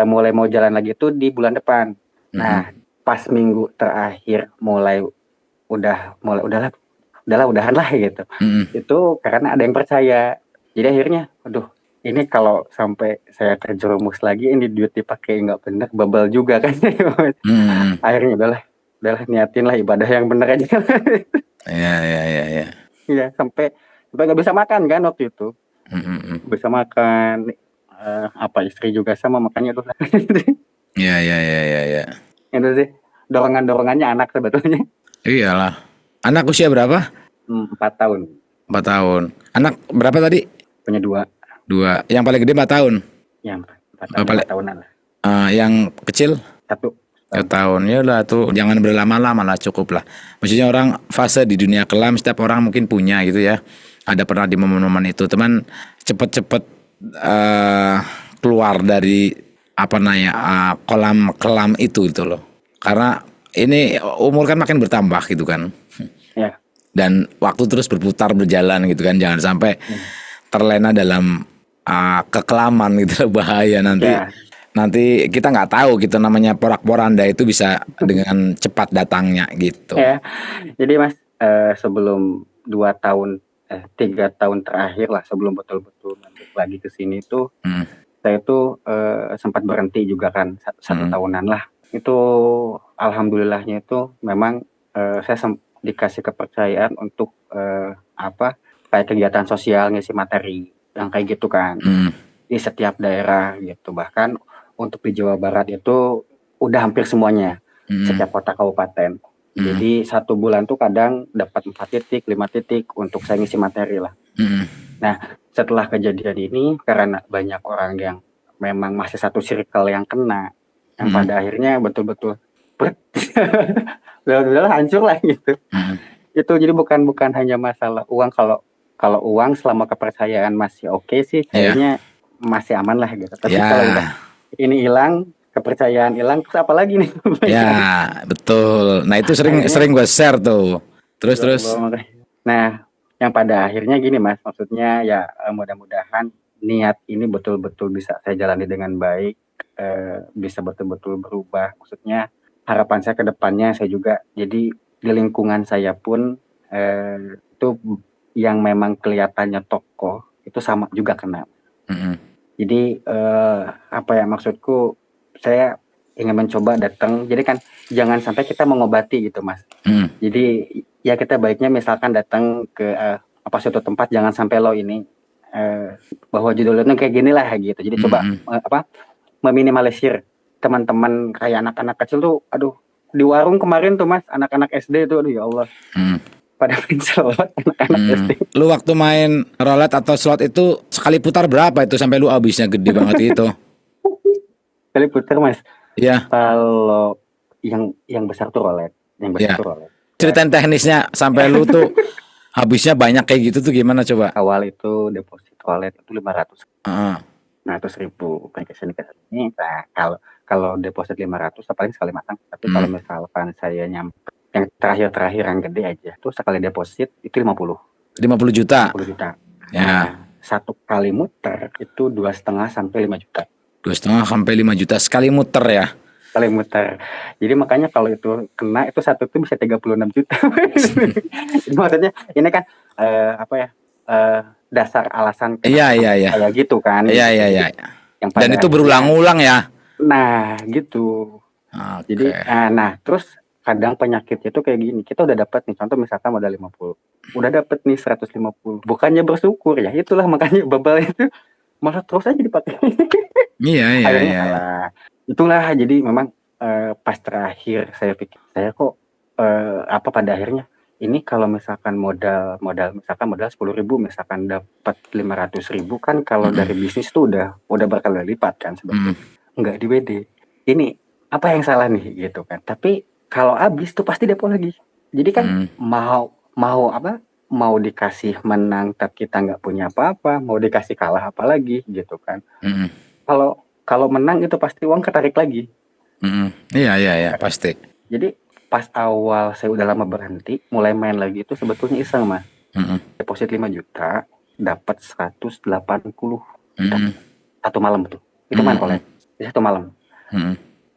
mulai mau jalan lagi tuh di bulan depan. mm, Nah, pas minggu terakhir udahlah udahan lah gitu. mm, Itu karena ada yang percaya. Jadi akhirnya, aduh, ini kalau sampai saya terjerumus lagi, ini duit dipakai nggak benar, babal juga kan. mm. Akhirnya udahlah niatin lah ibadah yang benar aja. Ya, ya, ya, ya. Iya, sampai nggak bisa makan kan waktu itu. Mm, mm, mm. Bisa makan istri juga sama makanya tuh. Ya, ya, ya, ya, ya. Itu sih dorongannya anak sebetulnya. Iyalah. Anak usia berapa? 4 tahun 4 tahun. Anak berapa tadi? punya dua, 2. Yang paling gede 4 tahun. ya 4 tahun Paling 5 tahunan lah, yang kecil satu 1 tahun. Ya udah tuh jangan berlama-lama lah, cukup lah. Maksudnya orang fase di dunia kelam setiap orang mungkin punya gitu ya. Ada pernah di momen-momen itu. Teman cepet-cepet keluar dari kolam kelam itu gitu loh. Karena ini umur kan makin bertambah gitu kan. ya. Dan waktu terus berputar berjalan gitu kan, jangan sampai terlena dalam kekelaman gitu loh, bahaya nanti. Ya, Nanti kita nggak tahu gitu, namanya porak-poranda itu bisa dengan cepat datangnya gitu. ya. Jadi mas, sebelum 2 tahun 3 tahun terakhir lah sebelum betul-betul balik lagi ke sini tuh Hmm, saya tuh sempat berhenti juga kan satu hmm, tahunan lah. Itu alhamdulillahnya itu memang saya dikasih kepercayaan untuk kayak kegiatan sosial ngisi materi yang kayak gitu kan hmm, di setiap daerah gitu. Bahkan untuk di Jawa Barat itu udah hampir semuanya, hmm, setiap kota kabupaten. hmm, Jadi 1 bulan tuh kadang dapat 4 titik, 5 titik untuk saya ngisi materi lah. hmm, Nah, setelah kejadian ini karena banyak orang yang memang masih satu circle yang kena, yang hmm, pada akhirnya betul-betul udah hancur lah gitu. hmm. Itu jadi bukan hanya masalah uang. Kalau uang selama kepercayaan masih oke sih, Ya, kayaknya masih aman lah gitu. Tapi kalau udah ya, ini hilang, kepercayaan hilang, terus apa lagi nih? ya, betul. Nah itu sering Akhirnya, sering gue share tuh. Terus ya terus. Allah, nah, yang pada akhirnya gini mas, maksudnya ya mudah-mudahan niat ini betul-betul bisa saya jalani dengan baik, bisa betul-betul berubah. Maksudnya harapan saya ke depannya saya juga, jadi di lingkungan saya pun itu yang memang kelihatannya tokoh itu sama juga kena. Hmm, Jadi maksudku saya ingin mencoba datang. Jadi kan jangan sampai kita mengobati gitu mas. hmm, Jadi ya kita baiknya misalkan datang ke suatu tempat, jangan sampai lo ini bahwa judulnya kayak gini lah gitu. Jadi coba meminimalisir teman-teman kayak anak-anak kecil tuh, aduh di warung kemarin tuh Mas, anak-anak SD tuh, aduh ya Allah, pada main slot anak-anak SD. Lu waktu main roulette atau slot itu sekali putar berapa itu sampai lu habisnya gede banget itu? Kali putar Mas. Iya. Kalau yang besar tuh roulette, yang besar Iya. tuh roulette. Ceritain teknisnya sampai lu tuh habisnya banyak kayak gitu tuh gimana coba? Awal itu deposit roulette itu 500. Heeh. 500.000 kan ke sini. Nah, kalau deposit 500 paling sekali masang. Tapi kalau misalkan saya nyampe yang terakhir yang gede aja tuh sekali deposit itu 50 juta. 50 juta. Ya. Nah, satu kali muter itu 2,5 sampai 5 juta. 2,5 sampai 5 juta sekali muter ya. Sekali muter. Jadi makanya kalau itu kena itu satu tuh bisa 36 juta. Jadi maksudnya ini kan dasar alasan Iya. kayak gitu kan. Iya. Yang Dan itu berulang-ulang ya. Nah, gitu. Oke. Jadi nah terus kadang penyakitnya tuh kayak gini. Kita udah dapat nih, contoh misalkan modal 50. Udah dapat nih 150. Bukannya bersyukur ya. Itulah makanya bebal itu malah terus aja dipakai. Iya. Kalah. Itulah jadi memang pas terakhir saya pikir saya kok pada akhirnya ini kalau misalkan modal misalkan modal 10.000 misalkan dapat 500.000 kan kalau dari bisnis tuh udah berkali lipat kan sebetulnya. Enggak di WD. Ini apa yang salah nih gitu kan. Tapi kalau habis tuh pasti depo lagi. Jadi kan mau dikasih menang tapi kita nggak punya apa-apa, mau dikasih kalah apa lagi gitu kan. Kalau menang itu pasti uang ketarik lagi. Iya pasti. Jadi pas awal saya udah lama berhenti, mulai main lagi itu sebetulnya iseng Mas. Deposit 5 juta, dapat 180 satu malam tuh. Itu main kolek. Satu malam.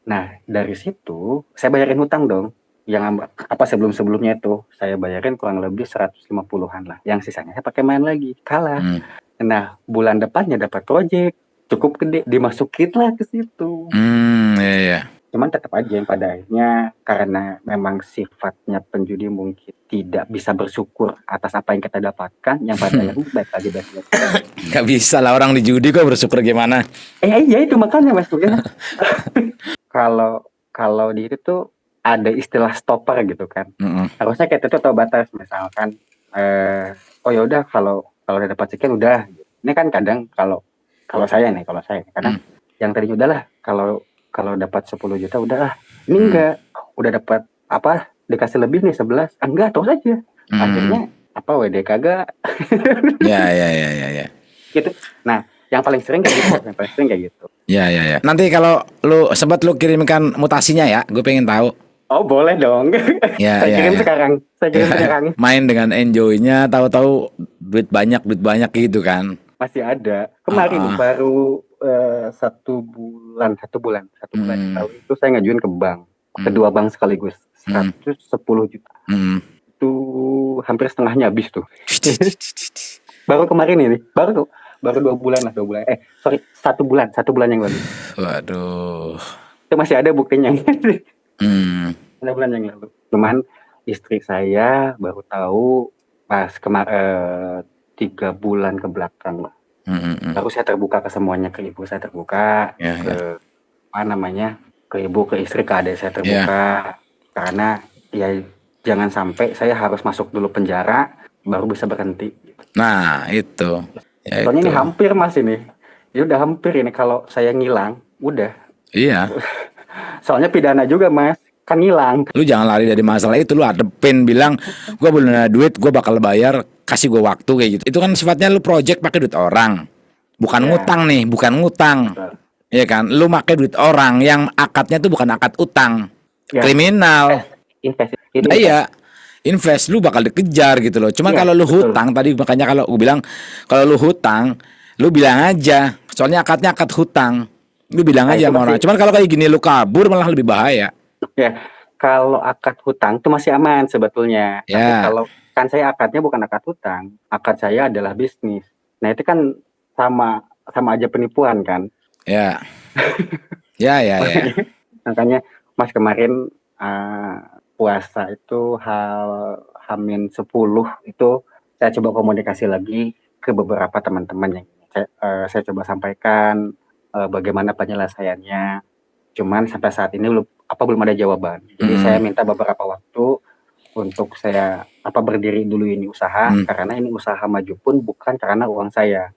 Nah, dari situ saya bayarin hutang dong. Yang sebelum-sebelumnya itu saya bayarin kurang lebih 150-an lah. Yang sisanya saya pakai main lagi, kalah. Nah, bulan depannya dapat project cukup gede, dimasukin lah ke situ. Iya. Cuman tetap aja yang pada akhirnya karena memang sifatnya penjudi mungkin tidak bisa bersyukur atas apa yang kita dapatkan, yang pada akhirnya baik lagi. Gak bisa lah orang di judi kok bersyukur gimana? Iya itu makanya Mas ya. Kalau di itu tuh ada istilah stopper gitu kan. Harusnya kita tuh tahu batas, misalkan oh ya udah kalau udah dapat sekian udah. Ini kan kadang kalau saya kadang yang tadi udahlah kalau dapat 10 juta udahlah. Ini enggak, udah dapat dikasih lebih nih 11. Enggak, terus aja. Akhirnya WD kagak. Ya. Gitu. Nah, yang paling sering kayak gitu. Ya. Nanti kalau lu sempat lu kirimkan mutasinya ya, gue pengen tahu. Oh, boleh dong. Saya kirim sekarang. Main dengan enjoy-nya, tahu-tahu duit banyak gitu kan. Masih ada. Kemarin baru 1 bulan tahun itu saya ngajuin ke bank. Kedua bank sekaligus. 110 juta. Itu hampir setengahnya habis tuh. Baru kemarin ini. Baru 2 bulan lah. 1 bulan yang lalu. Waduh. Itu masih ada buktinya. Ada bulan yang lalu. Cuman istri saya baru tahu pas 3 bulan ke belakang lah. Baru saya terbuka ke semuanya, ke ibu saya terbuka, ke ibu, ke istri, ke adik saya terbuka. Karena ya jangan sampai saya harus masuk dulu penjara baru bisa berhenti. Nah itu. Soalnya ini hampir Mas ini. Ya udah hampir ini kalau saya ngilang, udah. Iya. Soalnya pidana juga Mas. Kan hilang. Lu jangan lari dari masalah itu, lu hadepin, bilang gue belum ada duit, gue bakal bayar, kasih gue waktu kayak gitu. Itu kan sifatnya lu project pakai duit orang, bukan ngutang nih, bukan ngutang. Iya kan, lu pakai duit orang yang akadnya tuh bukan akad utang, kriminal. Invest lu bakal dikejar gitu loh. Cuman kalau lu hutang tadi, makanya kalau gue bilang kalau lu hutang, lu bilang aja, soalnya akadnya akad hutang, lu bilang aja sama orang. Cuman kalau kayak gini lu kabur malah lebih bahaya. Ya, kalau akad hutang itu masih aman sebetulnya. Tapi kalau kan saya akadnya bukan akad hutang, akad saya adalah bisnis. Nah itu kan sama aja penipuan kan. Ya. Makanya Mas kemarin puasa itu H-10 itu saya coba komunikasi lagi ke beberapa teman-teman yang saya coba sampaikan bagaimana penyelesaiannya. Cuman sampai saat ini belum ada jawaban. Jadi saya minta beberapa waktu untuk saya berdiri dulu ini usaha, karena ini usaha maju pun bukan karena uang saya.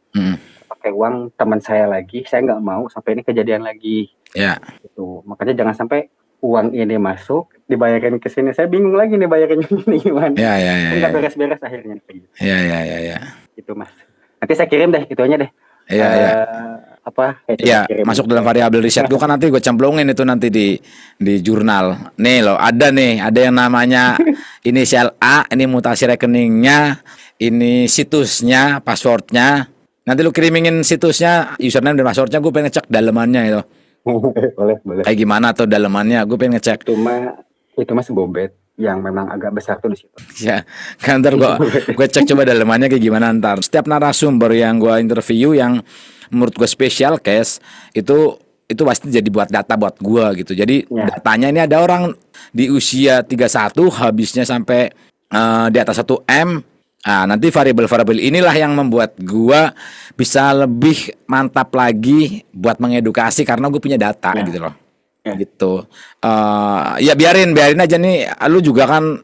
Pakai uang teman saya lagi, saya nggak mau sampai ini kejadian lagi. Ya. Gitu. Makanya jangan sampai uang ini masuk, dibayarin ke sini. Saya bingung lagi nih bayarinnya ini gimana. Ya. Nggak beres-beres akhirnya. Ya. Gitu Mas. Nanti saya kirim deh, itunya deh. Iya. Iya, masuk dalam variabel riset gue kan, nanti gue cemplungin itu nanti di jurnal. Nih loh, ada yang namanya inisial A, ini mutasi rekeningnya, ini situsnya, passwordnya. Nanti lu kirimingin situsnya, username dan passwordnya, gue pengen ngecek dalemannya itu. boleh. Kayak gimana tuh dalemannya, gue pengen ngecek. Itu mas bobet yang memang agak besar tuh di situ. Ya, kan ntar gue cek coba dalemannya kayak gimana ntar. Setiap narasumber yang gue interview yang menurut gue spesial case itu pasti jadi buat data buat gue gitu. Jadi datanya ini ada orang di usia 31 habisnya sampai di atas 1 M. Nah, nanti variabel-variabel inilah yang membuat gue bisa lebih mantap lagi buat mengedukasi karena gue punya data gitu loh. Gitu. Ya biarin aja nih. Lu juga kan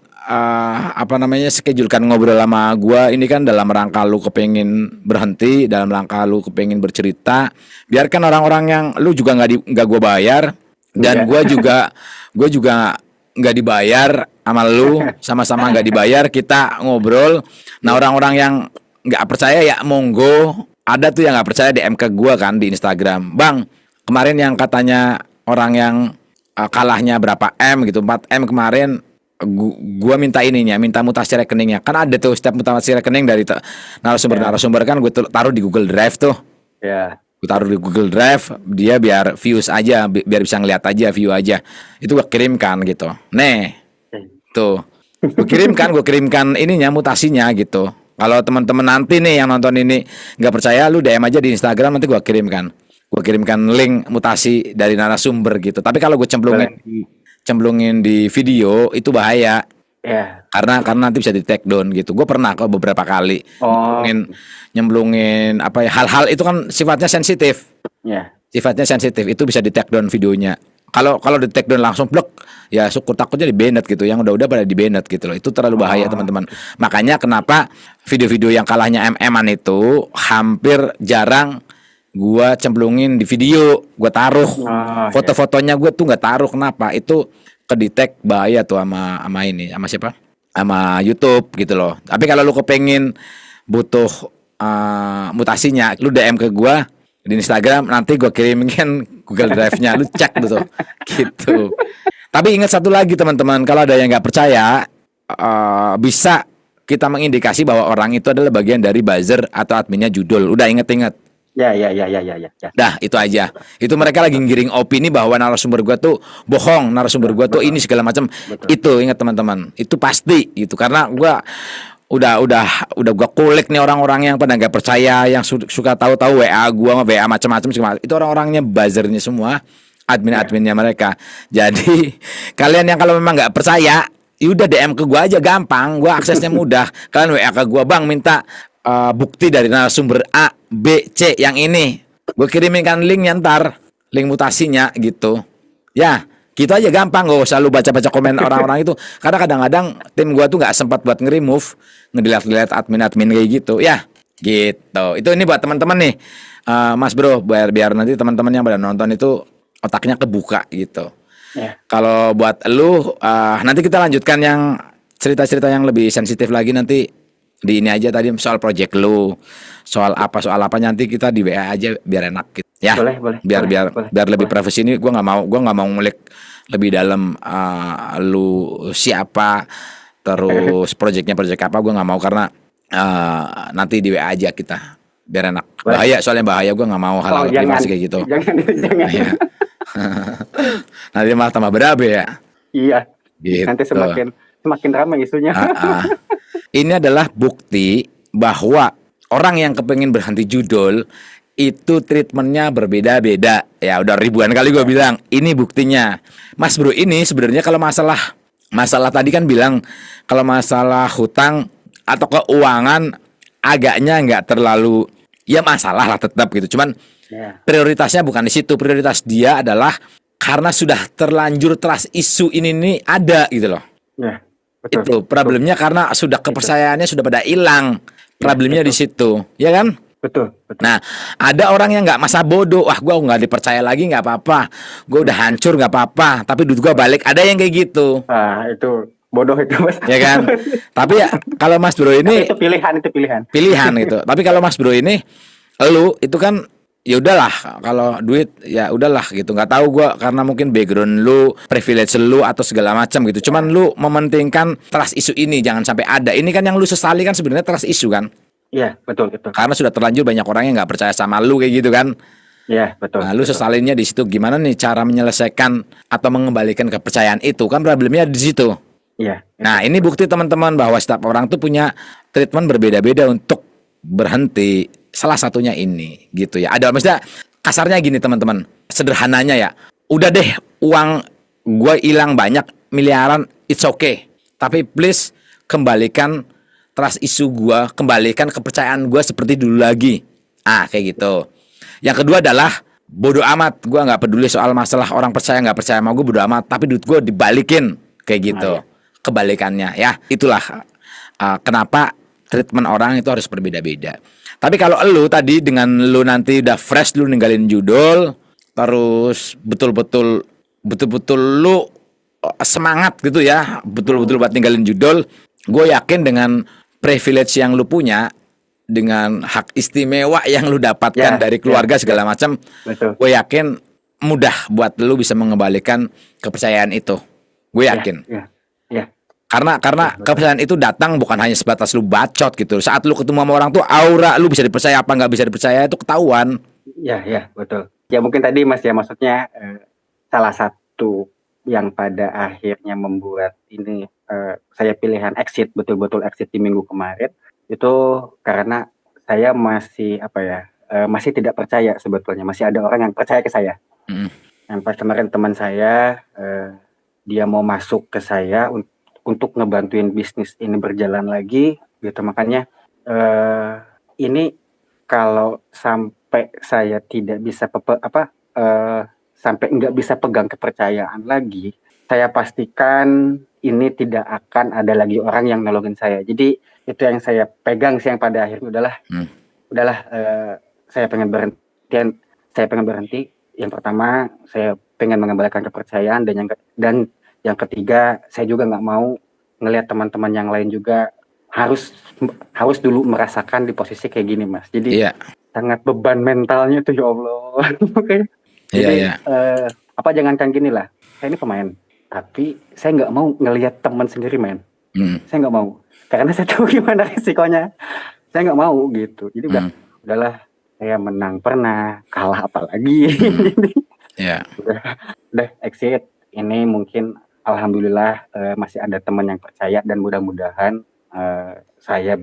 schedule kan ngobrol sama gua ini kan dalam rangka lu kepengen berhenti, dalam rangka lu kepengen bercerita. Biarkan orang-orang yang lu juga nggak gua bayar dan gua juga nggak dibayar sama lu, sama-sama nggak dibayar, kita ngobrol. Nah, orang-orang yang nggak percaya ya monggo. Ada tuh yang nggak percaya DM ke gua kan di Instagram. Bang, kemarin yang katanya orang yang kalahnya berapa M gitu, 4 M kemarin, gua minta mutasi rekeningnya. Kan ada tuh setiap mutasi rekening dari narasumber kan gue taruh di Google Drive tuh. Gue taruh di Google Drive, dia biar views aja, biar bisa ngeliat aja, view aja. Itu gue kirimkan gitu. Tuh. Gue kirimkan ininya, mutasinya gitu. Kalau teman-teman nanti nih yang nonton ini nggak percaya, lu DM aja di Instagram, nanti gue kirimkan. Gue kirimkan link mutasi dari narasumber gitu. Tapi kalau gue cemplungin di video itu bahaya. Karena nanti bisa di take down gitu. Gue pernah kok beberapa kali nyemplungin hal-hal itu kan sifatnya sensitif. Sifatnya sensitif, itu bisa di take down videonya. Kalau di take down langsung blok, ya syukur takutnya di banned gitu. Yang udah pada di banned gitu loh. Itu terlalu bahaya teman-teman. Makanya kenapa video-video yang kalahnya MM-an itu hampir jarang gua cemplungin di video, gua taruh foto-fotonya, gua tuh nggak taruh. Kenapa? Itu kedetek bahaya tuh sama siapa? Sama YouTube gitu loh. Tapi kalau lu kepengen butuh mutasinya, lu DM ke gua di Instagram, nanti gua kirimin Google Drive-nya, lu cek tuh gitu. Tapi ingat satu lagi teman-teman, kalau ada yang nggak percaya, bisa kita mengindikasi bahwa orang itu adalah bagian dari buzzer atau adminnya judul. Udah inget-inget. Ya. Dah, itu aja. Itu mereka lagi ngiring opini bahwa narasumber gua tuh bohong, narasumber gua tuh ini segala macam. Itu ingat teman-teman. Itu pasti itu, karena gua udah gua kulik nih orang-orang yang pada nggak percaya, yang suka tahu-tahu WA macam-macam. Itu orang-orangnya buzzernya semua, admin-adminnya mereka. Jadi kalian yang kalau memang nggak percaya, yaudah DM ke gua aja, gampang. Gua aksesnya mudah. Kalian WA ke gua, "Bang, minta bukti dari narasumber A, B, C yang ini." Gue kirimin linknya ntar, link mutasinya gitu. Ya, gitu aja gampang. Gak usah lu baca-baca komen orang-orang itu. Karena kadang-kadang tim gue tuh gak sempat buat nge-remove, ngedelete admin-admin kayak gitu. Ya, gitu. Itu ini buat teman-teman nih, Mas Bro, biar nanti teman-teman yang pada nonton itu otaknya kebuka gitu. Kalau buat lu, nanti kita lanjutkan yang cerita-cerita yang lebih sensitif lagi nanti. Di ini aja tadi soal project lu, soal apa nanti kita di WA aja biar enak gitu. Ya. Boleh. Biar lebih privacy. Ini gue nggak mau ngulik lebih dalam lu siapa, terus project apa, gue nggak mau, karena nanti di WA aja kita biar enak. Bahaya, soalnya bahaya, gue nggak mau hal-hal privasi kayak gitu. Jangan. Ya. Nanti malah tambah berabe ya. Iya. Gitu. Nanti semakin ramai isunya. Ini adalah bukti bahwa orang yang kepengen berhenti judul itu treatmentnya berbeda-beda. Ya udah ribuan kali gue bilang, ini buktinya. Mas Bro, ini sebenarnya kalau masalah tadi kan bilang, kalau masalah hutang atau keuangan agaknya nggak terlalu ya masalah lah tetap gitu. Cuman Ya, prioritasnya bukan di situ. Prioritas dia adalah karena sudah terlanjur trust isu ini nih ada gitu loh. ya, betul, Itu problemnya karena sudah kepercayaannya sudah pada hilang. Problemnya di betul, situ, ya kan? betul, betul. Nah, ada orang yang nggak masa bodoh. Wah, gua nggak dipercaya lagi nggak apa-apa. Gue udah hancur nggak apa-apa. Tapi duit gua balik. Ada yang kayak gitu, Ah, itu bodoh itu Mas. ya kan? Tapi ya kalau Mas Bro Tapi ini itu pilihan, itu pilihan. pilihan gitu. Tapi kalau Mas Bro ini, lu itu kan ya udahlah kalau duit ya udahlah gitu. Nggak tahu gua karena mungkin background lu, privilege lu atau segala macam gitu. Cuman lu mementingkan trust isu ini jangan sampai ada. Ini kan yang lu sesali kan sebenarnya trust isu kan. Iya, betul, betul. Karena sudah terlanjur banyak orang yang nggak percaya sama lu kayak gitu kan. Iya, betul. Nah, lu betul. sesalinnya di situ gimana nih cara menyelesaikan atau mengembalikan kepercayaan itu kan problemnya di situ. Iya. Nah, ini bukti teman-teman bahwa setiap orang tuh punya treatment berbeda-beda untuk berhenti. Salah satunya ini gitu ya. Ada maksudnya kasarnya gini teman-teman. Sederhananya ya. Udah deh uang gue hilang banyak miliaran it's okay. Tapi please kembalikan trust isu gue, kembalikan kepercayaan gue seperti dulu lagi. Kayak gitu. Yang kedua adalah bodoh amat. Gue nggak peduli soal masalah orang percaya nggak percaya sama gue bodoh amat. Tapi duit gue dibalikin kayak gitu. Nah, ya. Kebalikannya ya. Itulah kenapa treatment orang itu harus berbeda-beda. Tapi kalau lu tadi dengan lu nanti udah fresh lu ninggalin judul, terus betul-betul lu semangat gitu ya, betul-betul buat ninggalin judul. Gue yakin dengan privilege yang lu punya, dengan hak istimewa yang lu dapatkan Ya, dari keluarga segala macam, Betul. gue yakin mudah buat lu bisa mengembalikan kepercayaan itu. Gue yakin. Ya, ya, Karena kepercayaan itu datang bukan hanya sebatas lu bacot gitu. Saat lu ketemu sama orang tuh aura lu bisa dipercaya apa nggak bisa dipercaya itu ketahuan. ya, betul. Ya mungkin tadi Mas ya maksudnya salah satu yang pada akhirnya membuat ini saya pilihan exit, betul-betul exit di minggu kemarin itu karena saya masih masih tidak percaya sebetulnya, masih ada orang yang percaya ke saya. Yang pas kemarin teman saya dia mau masuk ke saya untuk ngebantuin bisnis ini berjalan lagi gitu, makanya ini kalau sampai saya tidak bisa sampai nggak bisa pegang kepercayaan lagi, saya pastikan ini tidak akan ada lagi orang yang nolongin saya. Jadi itu yang saya pegang sih, yang pada akhirnya udahlah saya pengen berhenti. Yang pertama saya pengen mengembalikan kepercayaan, dan yang ketiga saya juga nggak mau ngelihat teman-teman yang lain juga harus dulu merasakan di posisi kayak gini Mas. Jadi sangat beban mentalnya tuh ya Allah. Jadi jangankan gini lah, saya ini pemain, tapi saya nggak mau ngelihat teman sendiri main. Saya nggak mau, karena saya tahu gimana risikonya. Saya nggak mau gitu. Jadi udahlah, saya menang pernah, kalah apalagi. Udah exit. Ini mungkin alhamdulillah masih ada teman yang percaya, dan mudah-mudahan saya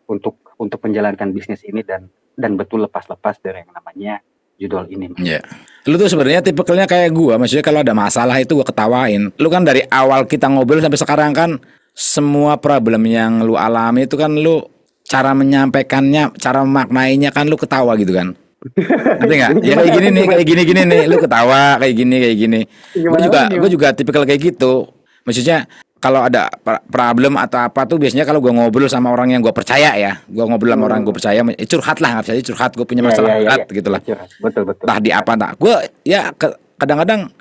untuk menjalankan bisnis ini dan betul lepas dari yang namanya judul ini. Lu tuh sebenarnya tipikalnya kayak gua, maksudnya kalau ada masalah itu gua ketawain. Lu kan dari awal kita ngobrol sampai sekarang kan semua problem yang lu alami itu kan lu cara menyampaikannya, cara memaknainya kan lu ketawa gitu kan. Ngerti nggak? Ya kayak gini nih, lu ketawa kayak gini. Gue juga tipikal kayak gitu. Maksudnya kalau ada problem atau apa tuh biasanya kalau gue ngobrol sama orang yang gue percaya ya, gue ngobrol sama orang yang gue percaya, curhat lah, nggak bisa curhat, gue punya masalah berat gitu lah. Betul. Nah di apa tak? Gue ya kadang-kadang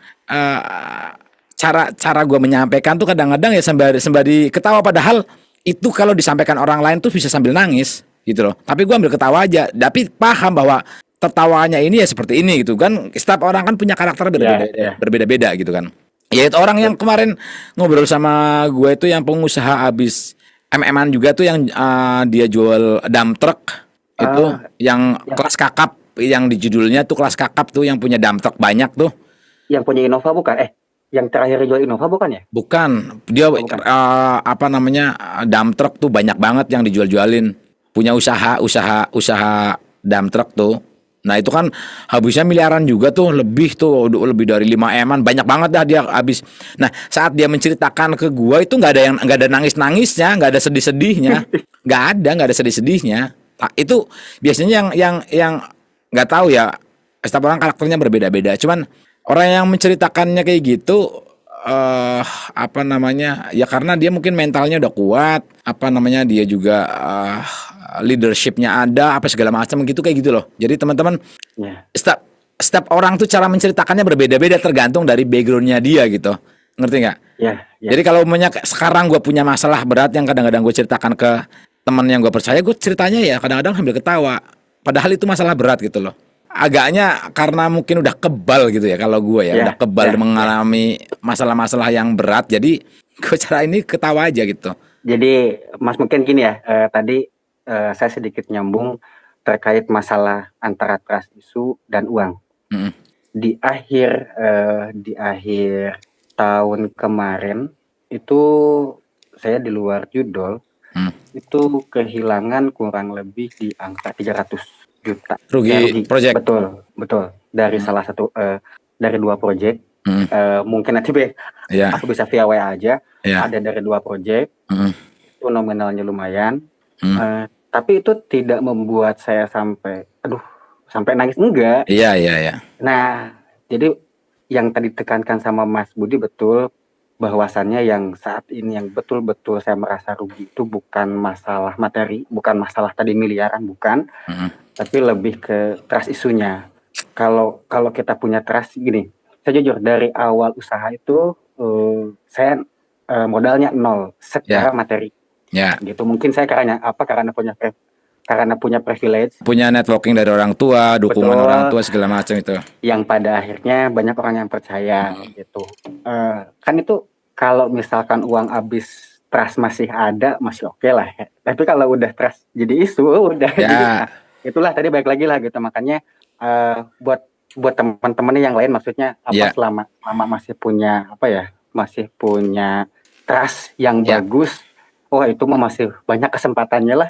cara gue menyampaikan tuh kadang-kadang ya sembari ketawa, padahal itu kalau disampaikan orang lain tuh bisa sambil nangis gitu loh. Tapi gue ambil ketawa aja, tapi paham bahwa tertawanya ini ya seperti ini gitu kan. Setiap orang kan punya karakter berbeda-beda gitu kan. Ya itu orang yang kemarin ngobrol sama gue itu yang pengusaha abis MM-an juga tuh yang dia jual dump truck itu yang kelas kakap, yang di judulnya tuh kelas kakap tuh, yang punya dump truck banyak tuh. Yang punya Innova bukan? Yang terakhir jual Innova bukan ya? Bukan, dia dump truck tuh banyak banget yang dijual-jualin. Punya usaha dump truck tuh. Nah itu kan habisnya miliaran juga tuh, lebih dari 5 M-an, banyak banget dah dia habis. Nah saat dia menceritakan ke gua itu nggak ada nangis-nangisnya, nggak ada sedih-sedihnya, nggak ada sedih-sedihnya. Itu biasanya yang nggak tahu ya, setiap orang karakternya berbeda-beda. Cuman orang yang menceritakannya kayak gitu, apa namanya, ya karena dia mungkin mentalnya udah kuat, apa namanya, dia juga leadershipnya ada, apa segala macam gitu, kayak gitu loh. Jadi teman-teman, Ya, setiap orang tuh cara menceritakannya berbeda-beda tergantung dari backgroundnya dia gitu, ngerti nggak? ya, Jadi ya, kalau sekarang gue punya masalah berat yang kadang-kadang gue ceritakan ke teman yang gue percaya, gue ceritanya ya kadang-kadang sambil ketawa. Padahal itu masalah berat gitu loh. Agaknya karena mungkin udah kebal gitu ya, kalau gue ya udah ya, kebal ya, ya. mengalami masalah-masalah yang berat. Jadi gue cara ini ketawa aja gitu. Jadi Mas mungkin gini ya, tadi saya sedikit nyambung terkait masalah antara trust issue dan uang. Mm-mm. Di akhir tahun kemarin itu saya di luar judol Mm. itu kehilangan kurang lebih di angka 300 juta. Ya Rugi rugi, project. betul, betul. Dari salah satu dari 2 project. Mm. Mungkin nanti Ya, aku bisa via WA aja. ya. Ada dari 2 project, Mm. itu nominalnya lumayan. Mm. Tapi itu tidak membuat saya sampai nangis, enggak. Iya, iya, iya. Nah, jadi yang tadi ditekankan sama Mas Budi betul, bahwasannya yang saat ini yang betul-betul saya merasa rugi itu bukan masalah materi, bukan masalah tadi miliaran, bukan, Mm. tapi lebih ke trust isunya. Kalau kita punya trust gini, saya jujur dari awal usaha itu saya modalnya nol secara Ya, materi ya. gitu. Mungkin saya karena punya privilege, Punya networking dari orang tua, dukungan orang betul, tua segala macam itu. yang pada akhirnya banyak orang yang percaya gitu. Kan itu kalau misalkan uang habis, trust masih ada, masih oke lah ya. Tapi kalau udah trust jadi isu, udah jadi, Ya, nah, itulah tadi balik lagi lah gitu. Makanya buat teman-teman yang lain, maksudnya ya, selama masih punya trust yang ya. bagus, itu mah masih banyak kesempatannya lah.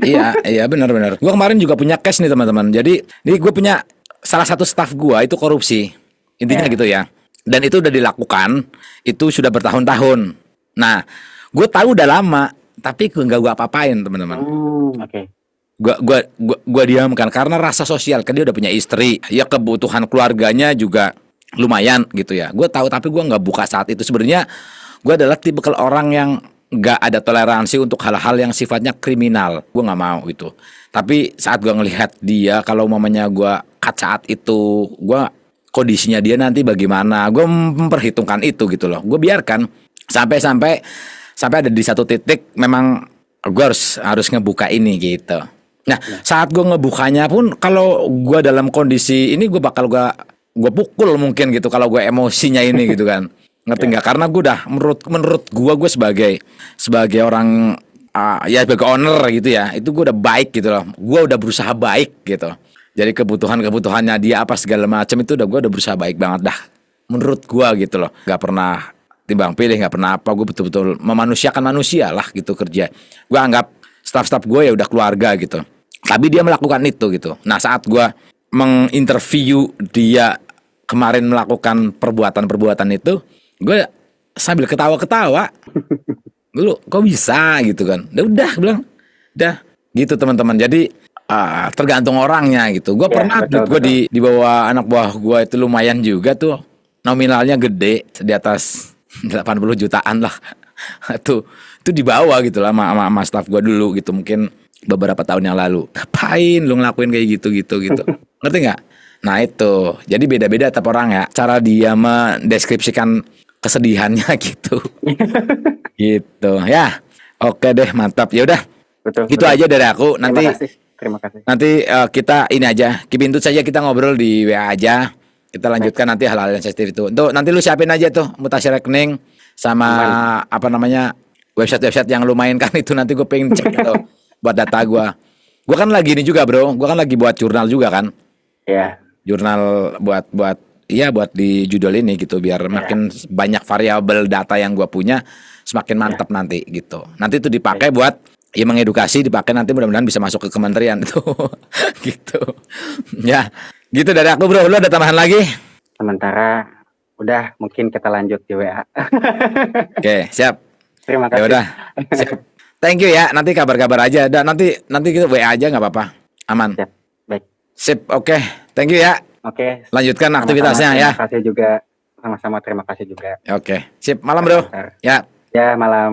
Iya, iya, benar-benar. Gua kemarin juga punya case nih teman-teman. Jadi, ini gue punya salah satu staff gua itu korupsi. Intinya Ya. gitu ya. Dan itu udah dilakukan, itu sudah bertahun-tahun. Nah, gue tahu udah lama, tapi gue nggak gue apa-apain teman-teman. Oke. Gua diamkan karena rasa sosial, kan dia udah punya istri, ya kebutuhan keluarganya juga lumayan gitu ya. Gue tahu tapi gue nggak buka saat itu. Sebenarnya gue adalah tipe orang yang nggak ada toleransi untuk hal-hal yang sifatnya kriminal. Gue nggak mau gitu. Tapi saat gue ngelihat dia, kalau mamanya gue cut saat itu, gue kondisinya dia nanti bagaimana, gue memperhitungkan itu gitu loh. Gue biarkan sampai ada di satu titik memang gue harus ngebuka ini gitu. Nah, saat gue ngebukanya pun, kalau gue dalam kondisi ini, gue bakal gue pukul mungkin gitu kalau gue emosinya ini gitu kan. Ngerti nggak? Karena gue udah menurut gue sebagai orang, ya sebagai owner gitu ya, itu gue udah baik gitu loh. Gue udah berusaha baik gitu. Jadi kebutuhannya dia apa segala macam itu gue udah berusaha baik banget dah. Menurut gue gitu loh. Gak pernah timbang pilih, gak pernah apa. Gue betul-betul memanusiakan manusia lah gitu kerja. Gue anggap staff-staff gue ya udah keluarga gitu. Tapi dia melakukan itu gitu. Nah, saat gue menginterview dia kemarin melakukan perbuatan-perbuatan itu, gue sambil ketawa-ketawa. Lu kok bisa gitu kan? Udah bilang, dah gitu teman-teman. Jadi tergantung orangnya gitu. Gue Ya, pernah betul, gue betul. di bawah anak buah gue itu lumayan juga tuh, nominalnya gede di atas 80 jutaan lah. Itu dibawa gitu lah sama staff gue dulu gitu, mungkin beberapa tahun yang lalu. Ngapain lu ngelakuin kayak gitu ngerti nggak? Nah itu jadi beda-beda tiap orang ya, cara dia mendeskripsikan kesedihannya gitu. Gitu ya. Oke deh, mantap. Ya udah, Betul, gitu betul. aja dari aku. Terima Nanti kasih. Terima kasih. kita ini aja, keep in touch aja, kita ngobrol di WA aja. Kita Baik, lanjutkan nanti hal-hal yang sensitif itu. Untuk nanti lu siapin aja tuh mutasi rekening sama aman. apa namanya, website-website yang lu mainkan itu, nanti gue pengen cek itu buat data gue. Gue kan lagi ini juga bro, gue kan lagi buat jurnal juga kan, Ya, jurnal buat iya buat di judul ini gitu, biar ya, makin banyak variabel data yang gue punya, semakin ya. mantap nanti gitu. Nanti itu dipakai Baik. buat ya mengedukasi, dipakai nanti mudah-mudahan bisa masuk ke kementerian itu gitu. Ya, gitu dari aku bro. Lu ada tambahan lagi? Sementara udah, mungkin kita lanjut di WA. Oke, siap. Terima Ya kasih. udah. Siap. Thank you ya. Nanti kabar-kabar aja. Dan nanti kita WA aja nggak apa-apa. Aman. Siap. Baik. Sip. Oke. Thank you ya. Oke. Lanjutkan Sama-sama, aktivitasnya ya. Terima kasih juga. Sama-sama terima kasih juga. Oke. Sip. Malam bro. Bentar. Ya. Ya, malam.